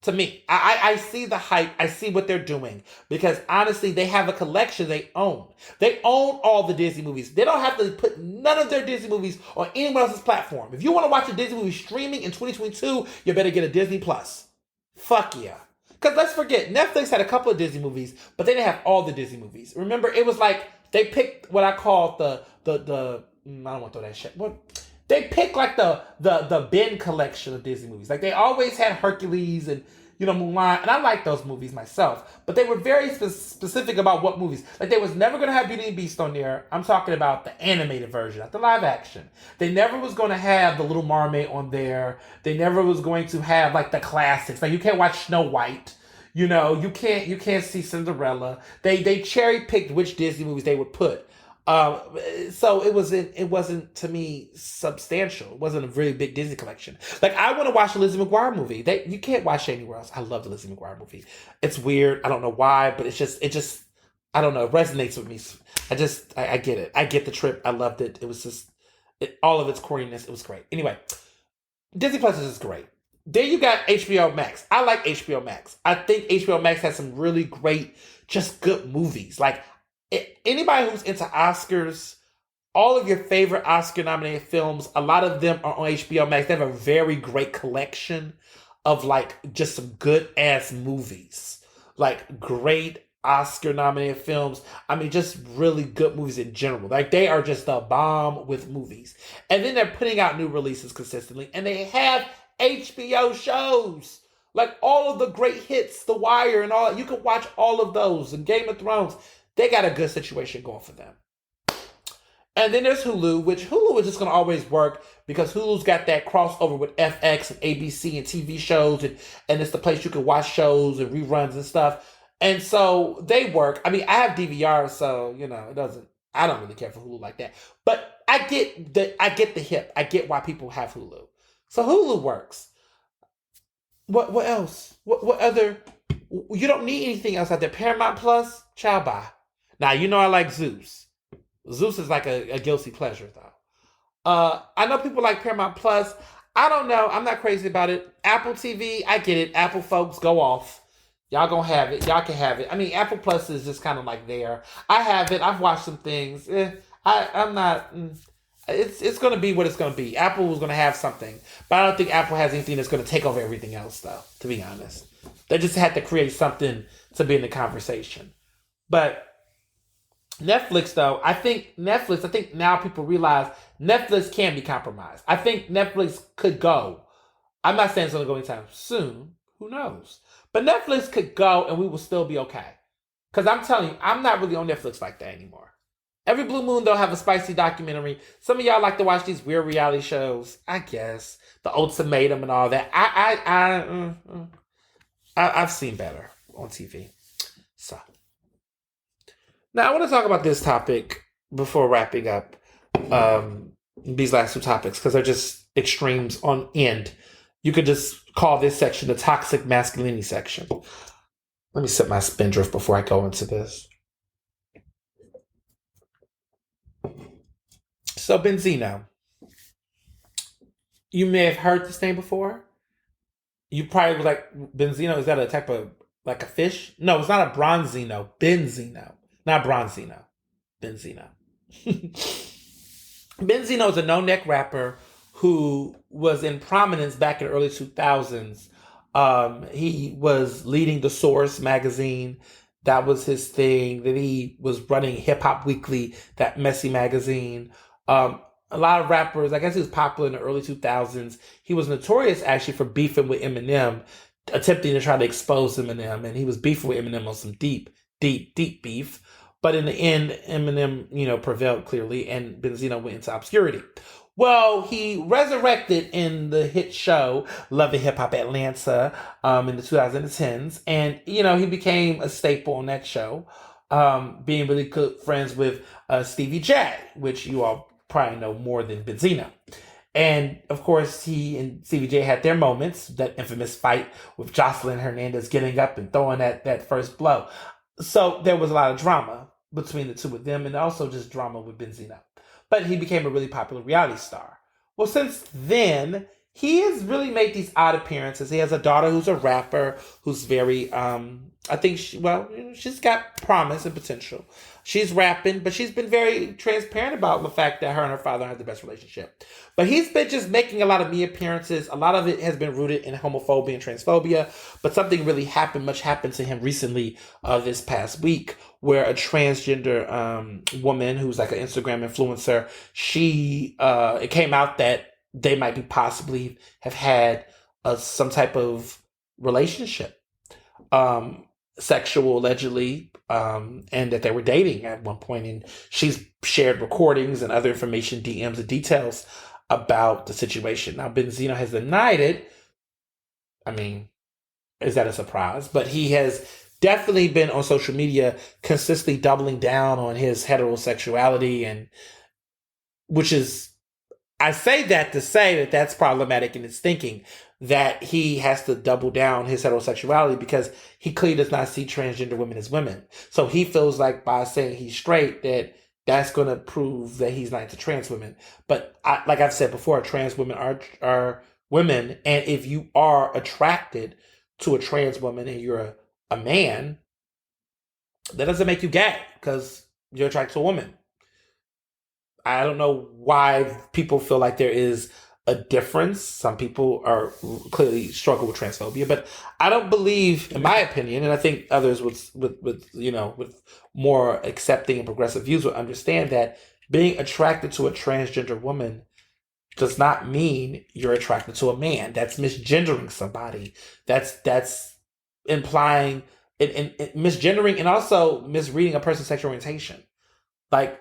[SPEAKER 1] To me, I see the hype. I see what they're doing because honestly, they have a collection they own. They own all the Disney movies. They don't have to put none of their Disney movies on anyone else's platform. If you want to watch a Disney movie streaming in 2022, you better get a Disney Plus. Fuck yeah. Because let's forget, Netflix had a couple of Disney movies, but they didn't have all the Disney movies. Remember, it was like they picked what I call the I don't want to throw that shit. What? They picked like the Ben collection of Disney movies. Like they always had Hercules and Mulan, and I like those movies myself. But they were very specific about what movies. Like they was never gonna have Beauty and the Beast on there. I'm talking about the animated version, not the live action. They never was gonna have the Little Mermaid on there. They never was going to have like the classics. Like you can't watch Snow White. You can't see Cinderella. They cherry picked which Disney movies they would put. So it wasn't to me substantial. It wasn't a really big Disney collection. Like I want to watch the Lizzie McGuire movie. You can't watch it anywhere else. I love the Lizzie McGuire movie. It's weird. I don't know why, but it just I don't know. It resonates with me. I get it. I get the trip. I loved it. It was just all of its corniness. It was great. Anyway, Disney Plus is great. Then you got HBO Max. I like HBO Max. I think HBO Max has some really great, just good movies. Like anybody who's into Oscars, all of your favorite Oscar-nominated films, a lot of them are on HBO Max. They have a very great collection of like just some good-ass movies. Like great Oscar-nominated films. I mean, just really good movies in general. Like they are just a bomb with movies. And then they're putting out new releases consistently. And they have HBO shows. Like all of the great hits, The Wire and all that. You can watch all of those. And Game of Thrones. They got a good situation going for them. And then there's Hulu, which Hulu is just going to always work because Hulu's got that crossover with FX and ABC and TV shows. And it's the place you can watch shows and reruns and stuff. And so they work. I mean, I have DVR, so, I don't really care for Hulu like that. But I get the hip. I get why people have Hulu. So Hulu works. What else? What other? You don't need anything else out there. Paramount Plus, ciao bye. Now, I like Zeus. Zeus is like a guilty pleasure, though. I know people like Paramount Plus. I don't know. I'm not crazy about it. Apple TV, I get it. Apple folks, go off. Y'all gonna have it. Y'all can have it. I mean, Apple Plus is just kind of like there. I have it. I've watched some things. I'm not... It's going to be what it's going to be. Apple was going to have something. But I don't think Apple has anything that's going to take over everything else, though, to be honest. They just had to create something to be in the conversation. But Netflix, though, I think now people realize Netflix can be compromised. I think Netflix could go. I'm not saying it's going to go anytime soon. Who knows? But Netflix could go and we will still be okay. Because I'm telling you, I'm not really on Netflix like that anymore. Every blue moon, they'll have a spicy documentary. Some of y'all like to watch these weird reality shows. I guess. The Ultimatum and all that. I've seen better on TV. So. Now, I want to talk about this topic before wrapping up these last two topics because they're just extremes on end. You could just call this section the toxic masculinity section. Let me set my spindrift before I go into this. So, Benzino. You may have heard this name before. You probably was like, Benzino, is that a type of, like a fish? No, it's not a bronzino. Benzino. Not bronzino. Benzino. Benzino is a no-neck rapper who was in prominence back in the early 2000s. He was leading the Source magazine. That was his thing. Then he was running Hip Hop Weekly, that messy magazine. A lot of rappers, I guess he was popular in the early 2000s. He was notorious actually for beefing with Eminem, attempting to try to expose Eminem. And he was beefing with Eminem on some deep, deep, deep beef. But in the end, Eminem, prevailed clearly, and Benzino went into obscurity. Well, he resurrected in the hit show Love and Hip Hop Atlanta in the 2010s, and he became a staple on that show, being really good friends with Stevie J, which you all probably know more than Benzino. And of course, he and Stevie J had their moments, that infamous fight with Jocelyn Hernandez getting up and throwing that first blow. So there was a lot of drama between the two of them, and also just drama with Benzino. But he became a really popular reality star. Well, since then, he has really made these odd appearances. He has a daughter who's a rapper, who's very, I think, she's got promise and potential. She's rapping, but she's been very transparent about the fact that her and her father have the best relationship. But he's been just making a lot of me appearances. A lot of it has been rooted in homophobia and transphobia. But something really much happened to him recently this past week, where a transgender woman who's like an Instagram influencer, it came out that they might be possibly have had some type of relationship, sexual allegedly, and that they were dating at one point. And she's shared recordings and other information, DMs and details about the situation. Now, Benzino has denied it. I mean, is that a surprise? But he has definitely been on social media consistently doubling down on his heterosexuality, and which is, I say that to say that that's problematic in his thinking, that he has to double down his heterosexuality because he clearly does not see transgender women as women. So he feels like by saying he's straight, that's going to prove that he's not into trans women. But like I've said before, trans women are women. And if you are attracted to a trans woman and you're a man, that doesn't make you gay because you're attracted to a woman. I don't know why people feel like there is a difference. Some people are clearly struggle with transphobia, but I don't believe, in my opinion, and I think others with more accepting and progressive views will understand that being attracted to a transgender woman does not mean you're attracted to a man. That's misgendering somebody. That's implying misgendering and also misreading a person's sexual orientation. Like,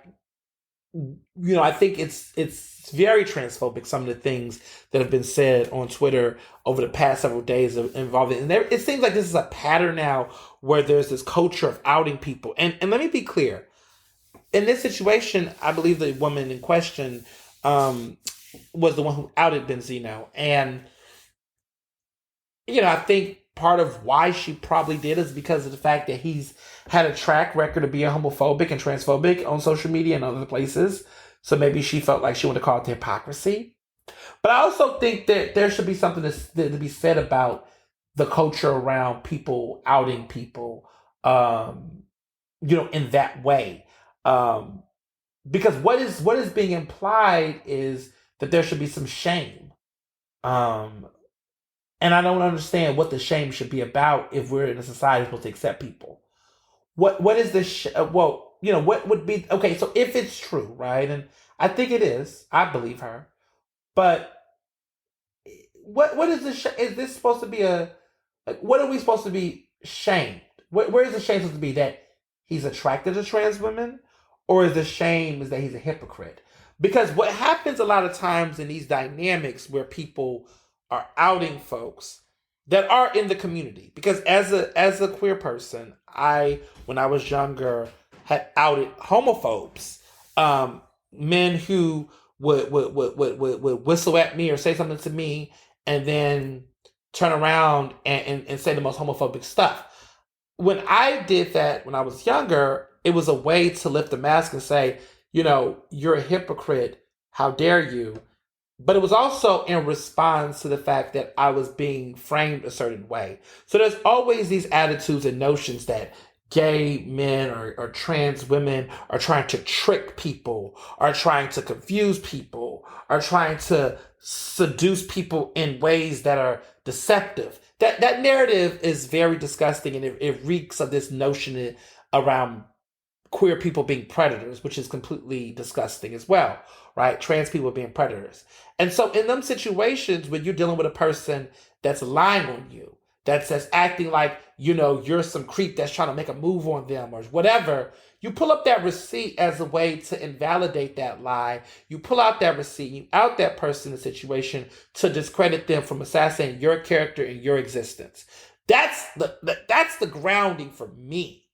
[SPEAKER 1] I think it's very transphobic, some of the things that have been said on Twitter over the past several days involving it. And it seems like this is a pattern now where there's this culture of outing people. And let me be clear. In this situation, I believe the woman in question was the one who outed Benzino. And, I think part of why she probably did is because of the fact that he's had a track record of being homophobic and transphobic on social media and other places. So maybe she felt like she wanted to call it hypocrisy. But I also think that there should be something to be said about the culture around people outing people, in that way. Because what is being implied is that there should be some shame. And I don't understand what the shame should be about if we're in a society supposed to accept people. What is the what would be okay? So if it's true, right, and I think it is, I believe her. But what is this? Is this supposed to be what are we supposed to be shamed? Where is the shame supposed to be, that he's attracted to trans women, or is the shame is that he's a hypocrite? Because what happens a lot of times in these dynamics where people are outing folks that are in the community, because as a queer person, when I was younger, had outed homophobes, men who would whistle at me or say something to me and then turn around and say the most homophobic stuff. When I did that when I was younger, it was a way to lift the mask and say, you're a hypocrite. How dare you? But it was also in response to the fact that I was being framed a certain way. So there's always these attitudes and notions that gay men or trans women are trying to trick people, are trying to confuse people, are trying to seduce people in ways that are deceptive. That narrative is very disgusting, and it reeks of this notion around queer people being predators, which is completely disgusting as well, right? Trans people being predators. And so in them situations when you're dealing with a person that's lying on you, that's acting like, you're some creep that's trying to make a move on them or whatever, you pull up that receipt as a way to invalidate that lie. You pull out that receipt, you out that person in the situation to discredit them from assassinating your character and your existence. That's the grounding for me.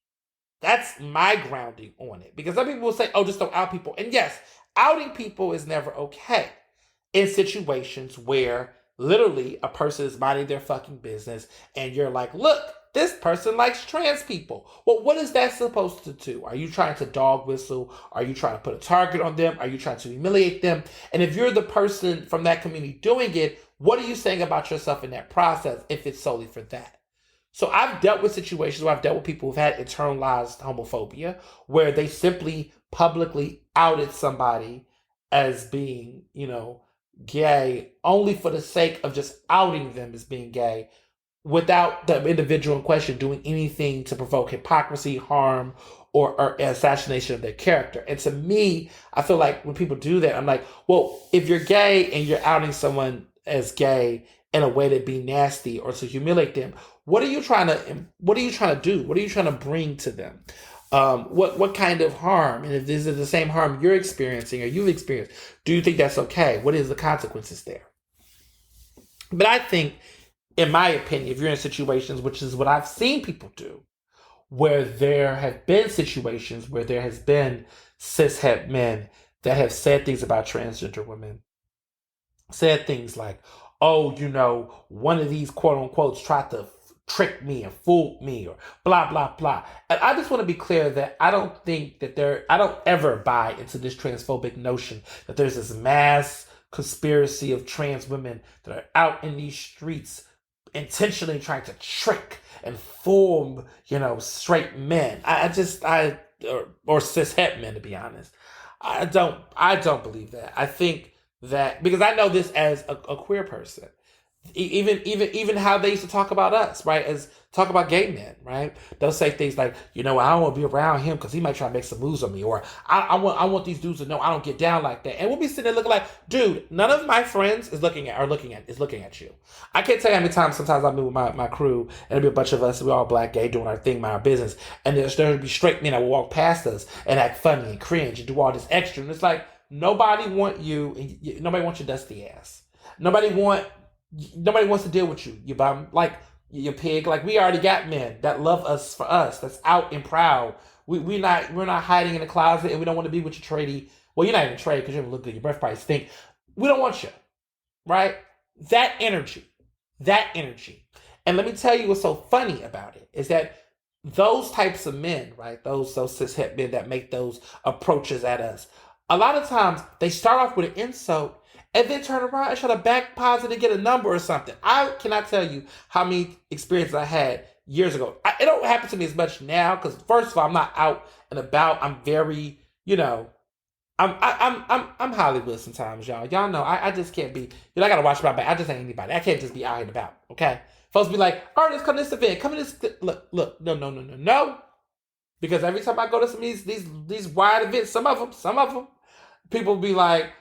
[SPEAKER 1] That's my grounding on it. Because some people will say, oh, just don't out people. And yes, outing people is never okay in situations where literally a person is minding their fucking business and you're like, look, this person likes trans people. Well, what is that supposed to do? Are you trying to dog whistle? Are you trying to put a target on them? Are you trying to humiliate them? And if you're the person from that community doing it, what are you saying about yourself in that process if it's solely for that? So I've dealt with situations where I've dealt with people who've had internalized homophobia, where they simply publicly outed somebody as being, gay, only for the sake of just outing them as being gay, without the individual in question doing anything to provoke hypocrisy, harm, or assassination of their character. And to me, I feel like when people do that, I'm like, well, if you're gay and you're outing someone as gay in a way to be nasty or to humiliate them, what are you trying to do? What are you trying to bring to them? What kind of harm? And if this is the same harm you're experiencing or you've experienced, do you think that's okay? What is the consequences there? But I think, in my opinion, if you're in situations, which is what I've seen people do, where there have been situations where there has been cishet men that have said things about transgender women, said things like, oh, one of these quote unquotes tried to trick me and fool me or blah, blah, blah. And I just want to be clear that I don't think that I don't ever buy into this transphobic notion that there's this mass conspiracy of trans women that are out in these streets intentionally trying to trick and fool, straight men. Or cishet men, to be honest. I don't believe that. I think that, because I know this as a queer person, even how they used to talk about us, right? As talk about gay men, right? They'll say things like, I don't want to be around him because he might try to make some moves on me, or I want these dudes to know I don't get down like that. And we'll be sitting there looking like, dude, none of my friends is looking at you. I can't tell you how many times sometimes I meet with my crew and there'll be a bunch of us, we're all black, gay, doing our thing, mind our business, and there'll be straight men that will walk past us and act funny and cringe and do all this extra, and it's like, nobody wants you, nobody wants your dusty ass. Nobody wants to deal with you. You bum, like you pig. Like, we already got men that love us for us. That's out and proud. We're not hiding in the closet, and we don't want to be with your tradie. Well, you're not even trade because you don't look good. Your breath probably stink. We don't want you, right? That energy. And let me tell you what's so funny about it is that those types of men, right? Those cishet men that make those approaches at us, a lot of times they start off with an insult and then turn around and try to back positive and get a number or something. I cannot tell you how many experiences I had years ago. It don't happen to me as much now because, first of all, I'm not out and about. I'm very, I'm Hollywood sometimes, y'all. Y'all know I just can't be. I gotta watch my back. I just ain't anybody. I can't just be out and about. Okay, folks be like, Ernest, come to this event. Come to this. Look. No. Because every time I go to some of these wide events, some of them, people be like,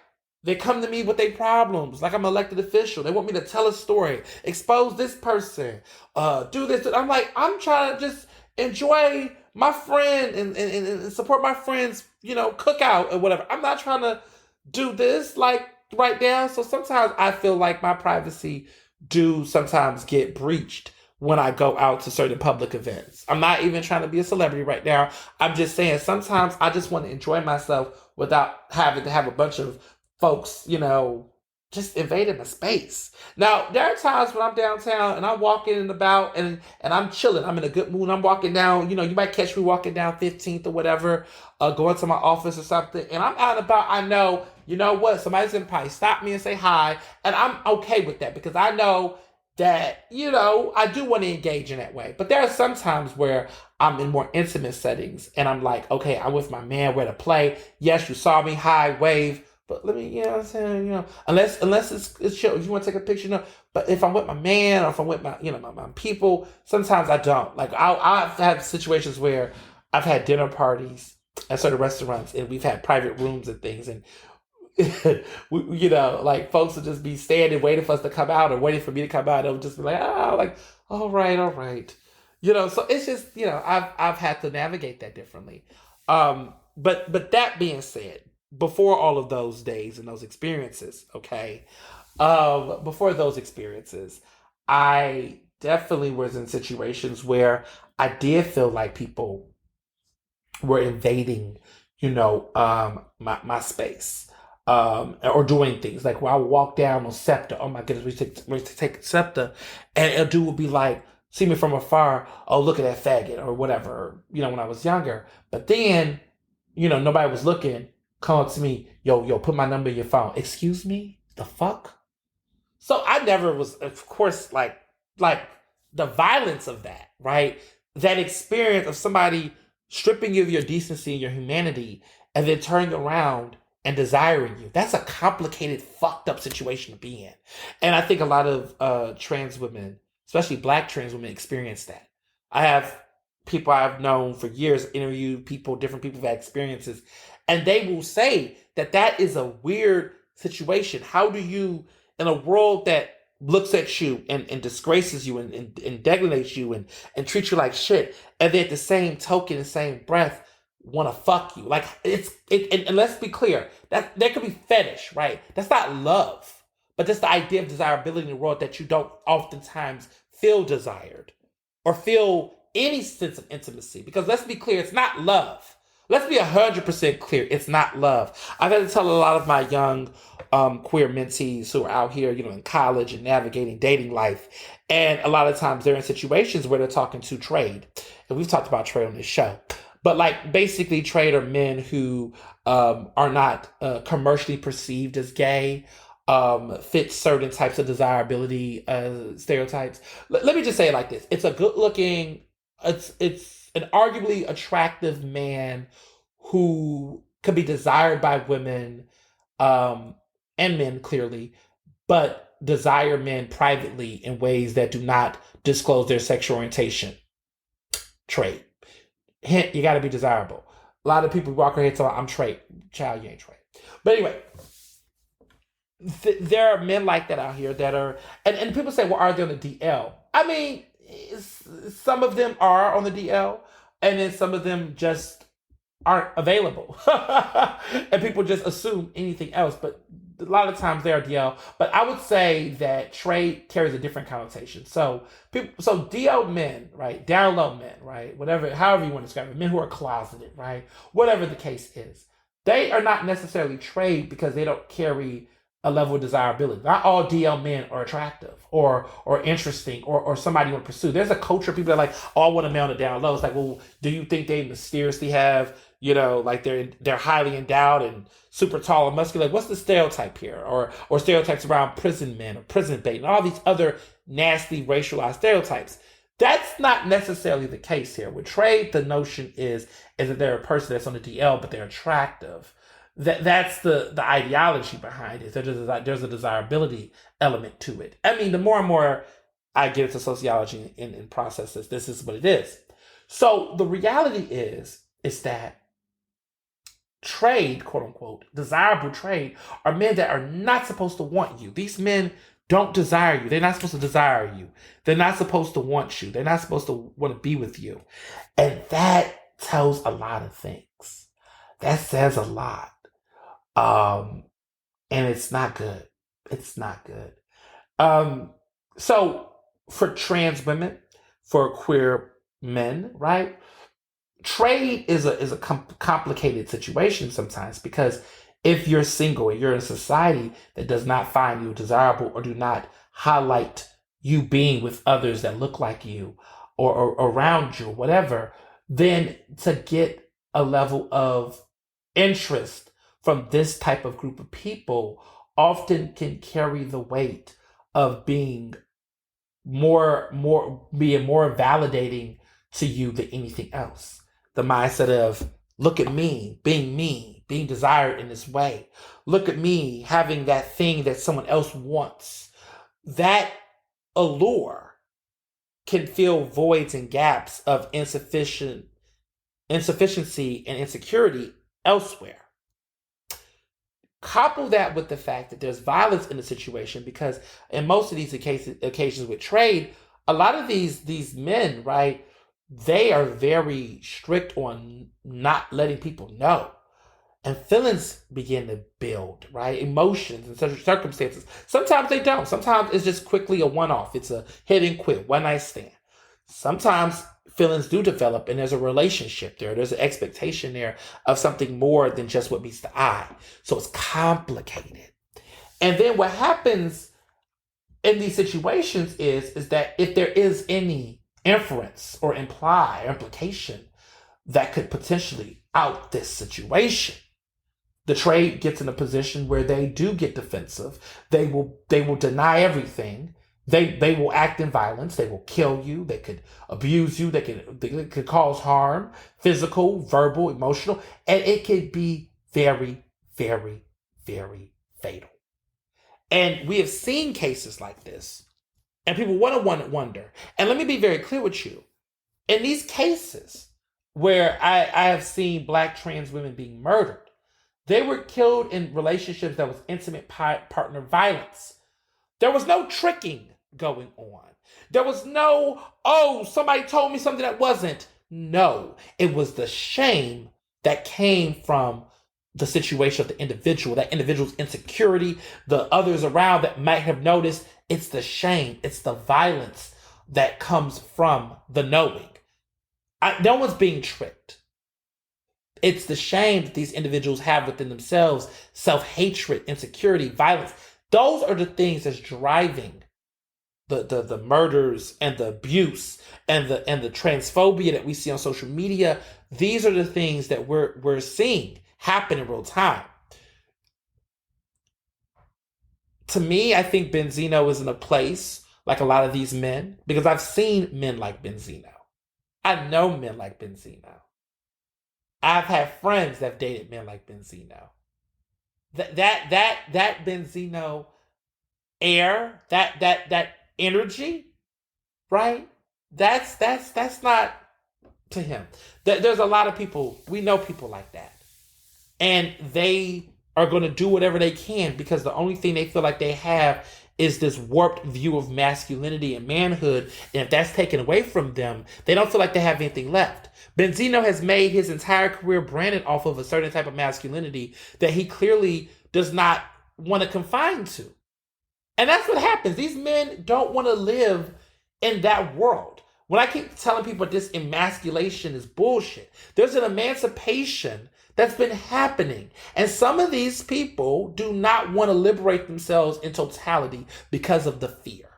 [SPEAKER 1] they come to me with their problems, like I'm an elected official. They want me to tell a story, expose this person, do this. I'm like, I'm trying to just enjoy my friend and support my friend's, cookout or whatever. I'm not trying to do this like right now. So sometimes I feel like my privacy do sometimes get breached when I go out to certain public events. I'm not even trying to be a celebrity right now. I'm just saying sometimes I just want to enjoy myself without having to have a bunch of folks, just invading my space. Now, there are times when I'm downtown and I'm walking and about and I'm chilling. I'm in a good mood. I'm walking down, you might catch me walking down 15th or whatever, going to my office or something. And I'm out and about. I know, somebody's going to probably stop me and say hi. And I'm okay with that because I know that, I do want to engage in that way. But there are some times where I'm in more intimate settings and I'm like, okay, I'm with my man, we're to play. Yes, you saw me, high, wave, but let me, you know what I'm saying, unless it's chill, if you want to take a picture, no. But if I'm with my man or if I'm with my, my people, sometimes I don't. Like I've had situations where I've had dinner parties at certain restaurants and we've had private rooms and things, and like folks would just be standing waiting for us to come out or waiting for me to come out. They'll just be like, like, all right, all right. So it's just, I've had to navigate that differently. But that being said, before all of those days and those experiences, okay, before those experiences, I definitely was in situations where I did feel like people were invading, my space, or doing things like when I would walk down on SEPTA. Oh my goodness, we take SEPTA, and a dude would be like, see me from afar. Oh, look at that faggot or whatever. When I was younger, but then, nobody was looking. Come up to me, yo, put my number in your phone. Excuse me, the fuck. So I never was, of course, like the violence of that, right? That experience of somebody stripping you of your decency and your humanity and then turning around and desiring you. That's a complicated, fucked up situation to be in. And I think a lot of trans women, especially black trans women, experience that. I have people I've known for years, interviewed people, different people who've had experiences, and they will say that is a weird situation. How do you, in a world that looks at you and disgraces you and degrades you and treats you like shit, and then at the same token, the same breath, want to fuck you? Like, and let's be clear, that there could be fetish, right? That's not love, but just the idea of desirability in a world that you don't oftentimes feel desired or feel any sense of intimacy. Because let's be clear, it's not love. Let's be 100% clear, it's not love. I've had to tell a lot of my young queer mentees who are out here, in college and navigating dating life. And a lot of times they're in situations where they're talking to trade. And we've talked about trade on this show. But like basically trade are men who are not commercially perceived as gay, fit certain types of desirability stereotypes. Let me just say it like this. It's a good looking, it's an arguably attractive man who could be desired by women, and men clearly, but desire men privately in ways that do not disclose their sexual orientation. Trade. Hint, you got to be desirable. A lot of people walk around here and I'm straight. Child, you ain't straight. But anyway, there are men like that out here that are, and people say, well, are they on the DL? I mean, some of them are on the DL, and then some of them just aren't available. And people just assume anything else, but a lot of times they are DL. But I would say that trade carries a different connotation. So DL men, right? Down low men, right? Whatever, however you want to describe it, men who are closeted, right? Whatever the case is, they are not necessarily trade because they don't carry a level of desirability. Not all DL men are attractive or interesting or somebody you want to pursue. There's a culture of people that are like, oh, I want a man on the down low. It's like, well, do you think they mysteriously have, like they're highly endowed and super tall and muscular? Like, what's the stereotype here? Or stereotypes around prison men or prison bait and all these other nasty racialized stereotypes. That's not necessarily the case here. With trade, the notion is that they're a person that's on the DL, but they're attractive. That's the ideology behind it. There's a desirability element to it. I mean, the more and more I get into sociology and processes, this is what it is. So the reality is that trade, quote unquote, desirable trade, are men that are not supposed to want you. These men don't desire you. They're not supposed to desire you. They're not supposed to want you. They're not supposed to want to be with you. And that tells a lot of things. That says a lot. And it's not good. It's not good. So for trans women, for queer men, right? Trade is a complicated situation sometimes, because if you're single and you're in a society that does not find you desirable or do not highlight you being with others that look like you or around you, whatever, then to get a level of interest from this type of group of people often can carry the weight of being being more validating to you than anything else. The mindset of look at me, being desired in this way. Look at me having that thing that someone else wants. That allure can fill voids and gaps of insufficiency and insecurity elsewhere. Couple that with the fact that there's violence in the situation, because in most of these occasions with trade, a lot of these men, right, they are very strict on not letting people know. And feelings begin to build, right? Emotions and such circumstances. Sometimes they don't. Sometimes it's just quickly a one-off. It's a hit and quit, one night stand. Sometimes feelings do develop and there's a relationship there. There's an expectation there of something more than just what meets the eye. So it's complicated. And then what happens in these situations is that if there is any inference or implication that could potentially out this situation, the trade gets in a position where they do get defensive. They will deny everything. They will act in violence. They will kill you. They could abuse you. They could cause harm, physical, verbal, emotional, and it could be very, very, very fatal. And we have seen cases like this, and people want to wonder. And let me be very clear with you. In these cases where I have seen Black trans women being murdered, they were killed in relationships that was intimate partner violence. There was no tricking going on. There was no, oh, somebody told me something that wasn't. No, it was the shame that came from the situation of the individual, that individual's insecurity, the others around that might have noticed. It's the shame, it's the violence that comes from the knowing. No one's being tricked. It's the shame that these individuals have within themselves, self-hatred, insecurity, violence. Those are the things that's driving the murders and the abuse and the transphobia that we see on social media. These are the things that we're seeing happen in real time. To me, I think Benzino is in a place like a lot of these men, because I've seen men like Benzino. I know men like Benzino. I've had friends that have dated men like Benzino. That Benzino air, that energy, right? That's not to him. There's a lot of people, we know people like that. And they are going to do whatever they can because the only thing they feel like they have is this warped view of masculinity and manhood. And if that's taken away from them, they don't feel like they have anything left. Benzino has made his entire career branded off of a certain type of masculinity that he clearly does not want to confine to. And that's what happens. These men don't want to live in that world. When I keep telling people this emasculation is bullshit, there's an emancipation that's been happening. And some of these people do not want to liberate themselves in totality because of the fear.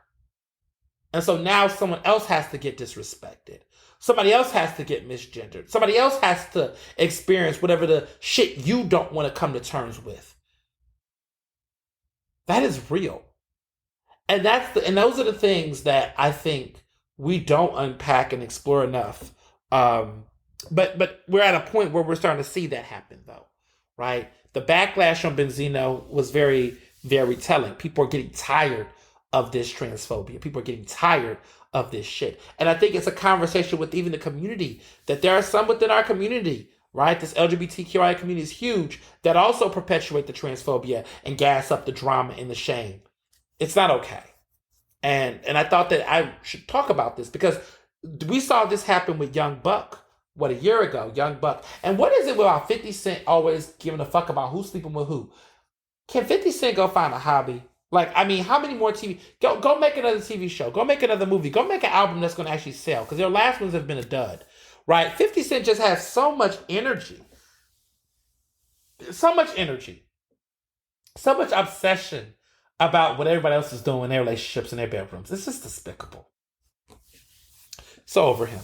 [SPEAKER 1] And so now someone else has to get disrespected. Somebody else has to get misgendered. Somebody else has to experience whatever the shit you don't want to come to terms with. That is real. And those are the things that I think we don't unpack and explore enough. But we're at a point where we're starting to see that happen, though, right? The backlash on Benzino was very, very telling. People are getting tired of this transphobia. People are getting tired of this shit. And I think it's a conversation with even the community, that there are some within our community, right? This LGBTQI community is huge, that also perpetuate the transphobia and gas up the drama and the shame. It's not okay. And I thought that I should talk about this because we saw this happen with Young Buck, a year ago, Young Buck. And what is it about 50 Cent always giving a fuck about who's sleeping with who? Can 50 Cent go find a hobby? Like, I mean, how many more TV? Go make another TV show. Go make another movie. Go make an album that's going to actually sell, because their last ones have been a dud, right? 50 Cent just has so much energy. So much energy. So much obsession about what everybody else is doing in their relationships in their bedrooms. It's just despicable. So over him.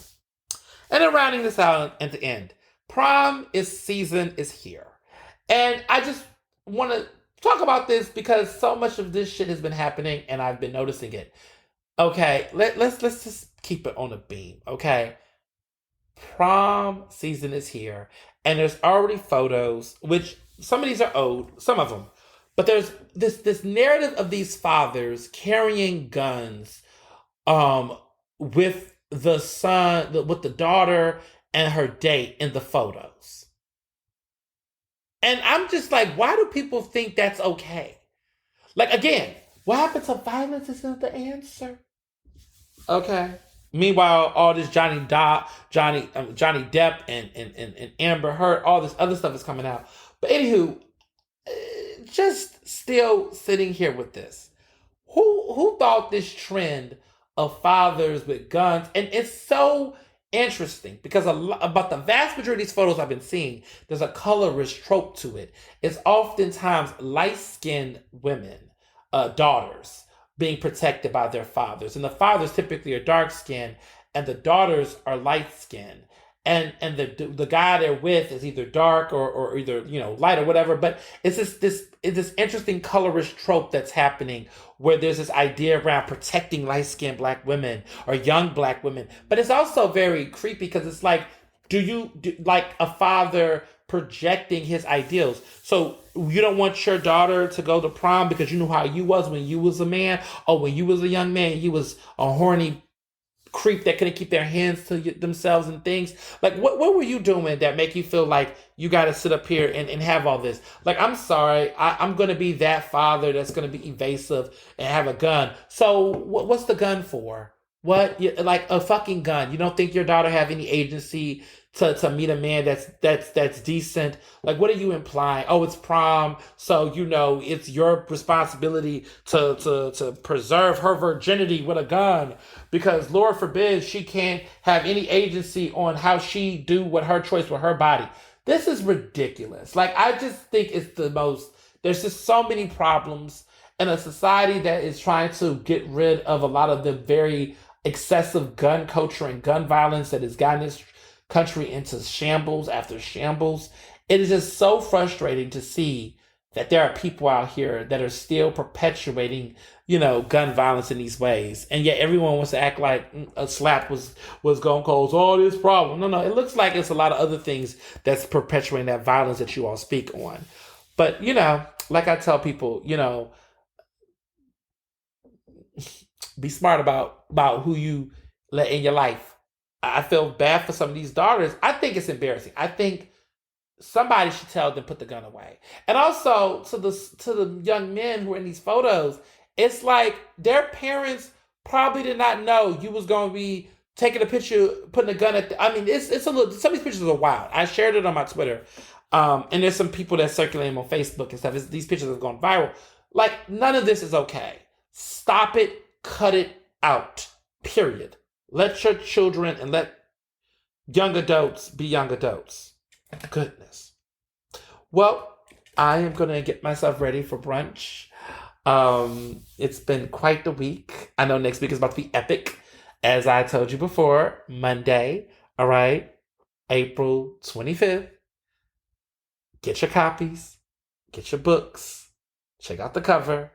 [SPEAKER 1] And then rounding this out at the end, prom season is here. And I just want to talk about this because so much of this shit has been happening and I've been noticing it. Okay, let's just keep it on a beam, okay? Prom season is here, and there's already photos, which some of these are old, some of them, but there's this narrative of these fathers carrying guns, um, with the son, with the daughter and her date in the photos, and I'm just like, why do people think that's okay? Like again, what happened to violence isn't the answer. Okay. Meanwhile, all this Johnny Depp and Amber Heard, all this other stuff is coming out. But anywho, just still sitting here with this. Who thought this trend of fathers with guns? And it's so interesting because about the vast majority of these photos I've been seeing, there's a colorist trope to it. It's oftentimes light-skinned women, daughters, being protected by their fathers. And the fathers typically are dark-skinned and the daughters are light-skinned. And the guy they're with is either dark or either light or whatever. But it's this interesting colorist trope that's happening where there's this idea around protecting light-skinned black women or young black women. But it's also very creepy because it's like, like a father projecting his ideals? So you don't want your daughter to go to prom because you know how you was when you was a man, or when you was a young man, you was a horny creep that couldn't keep their hands to themselves and things. Like, what were you doing that make you feel like you got to sit up here and have all this? Like, I'm sorry, I'm going to be that father that's going to be evasive and have a gun. So what's the gun for? What? Like a fucking gun. You don't think your daughter have any agency to meet a man that's decent? Like, what are you implying? Oh, it's prom, so it's your responsibility to preserve her virginity with a gun, because Lord forbid she can't have any agency on how she do what her choice with her body. This is ridiculous. Like, I just think it's the most. There's just so many problems in a society that is trying to get rid of a lot of the very excessive gun culture and gun violence that has gotten this country into shambles after shambles. It is just so frustrating to see that there are people out here that are still perpetuating, gun violence in these ways. And yet everyone wants to act like a slap was going to cause all this problem. No, it looks like it's a lot of other things that's perpetuating that violence that you all speak on. But, like I tell people, be smart about who you let in your life. I feel bad for some of these daughters. I think it's embarrassing. I think somebody should tell them put the gun away. And also to the young men who are in these photos, it's like their parents probably did not know you was going to be taking a picture, putting a gun at. It's a little. Some of these pictures are wild. I shared it on my Twitter, and there's some people that circulate them on Facebook and stuff. These pictures have gone viral. Like, none of this is okay. Stop it. Cut it out. Period. Let your children and let young adults be young adults. Goodness. Well, I am going to get myself ready for brunch. It's been quite the week. I know next week is about to be epic. As I told you before, Monday, all right, April 25th. Get your copies. Get your books. Check out the cover.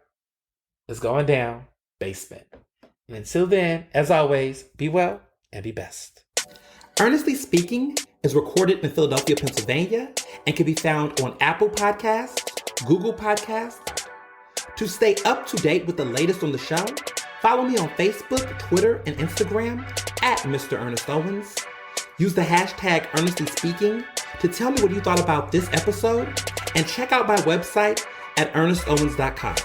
[SPEAKER 1] It's going down. Basement. And until then, as always, be well and be best. Ernestly Speaking is recorded in Philadelphia, Pennsylvania, and can be found on Apple Podcasts, Google Podcasts. To stay up to date with the latest on the show, follow me on Facebook, Twitter, and Instagram at Mr. Ernest Owens. Use the hashtag Ernestly Speaking to tell me what you thought about this episode, and check out my website at ernestowens.com.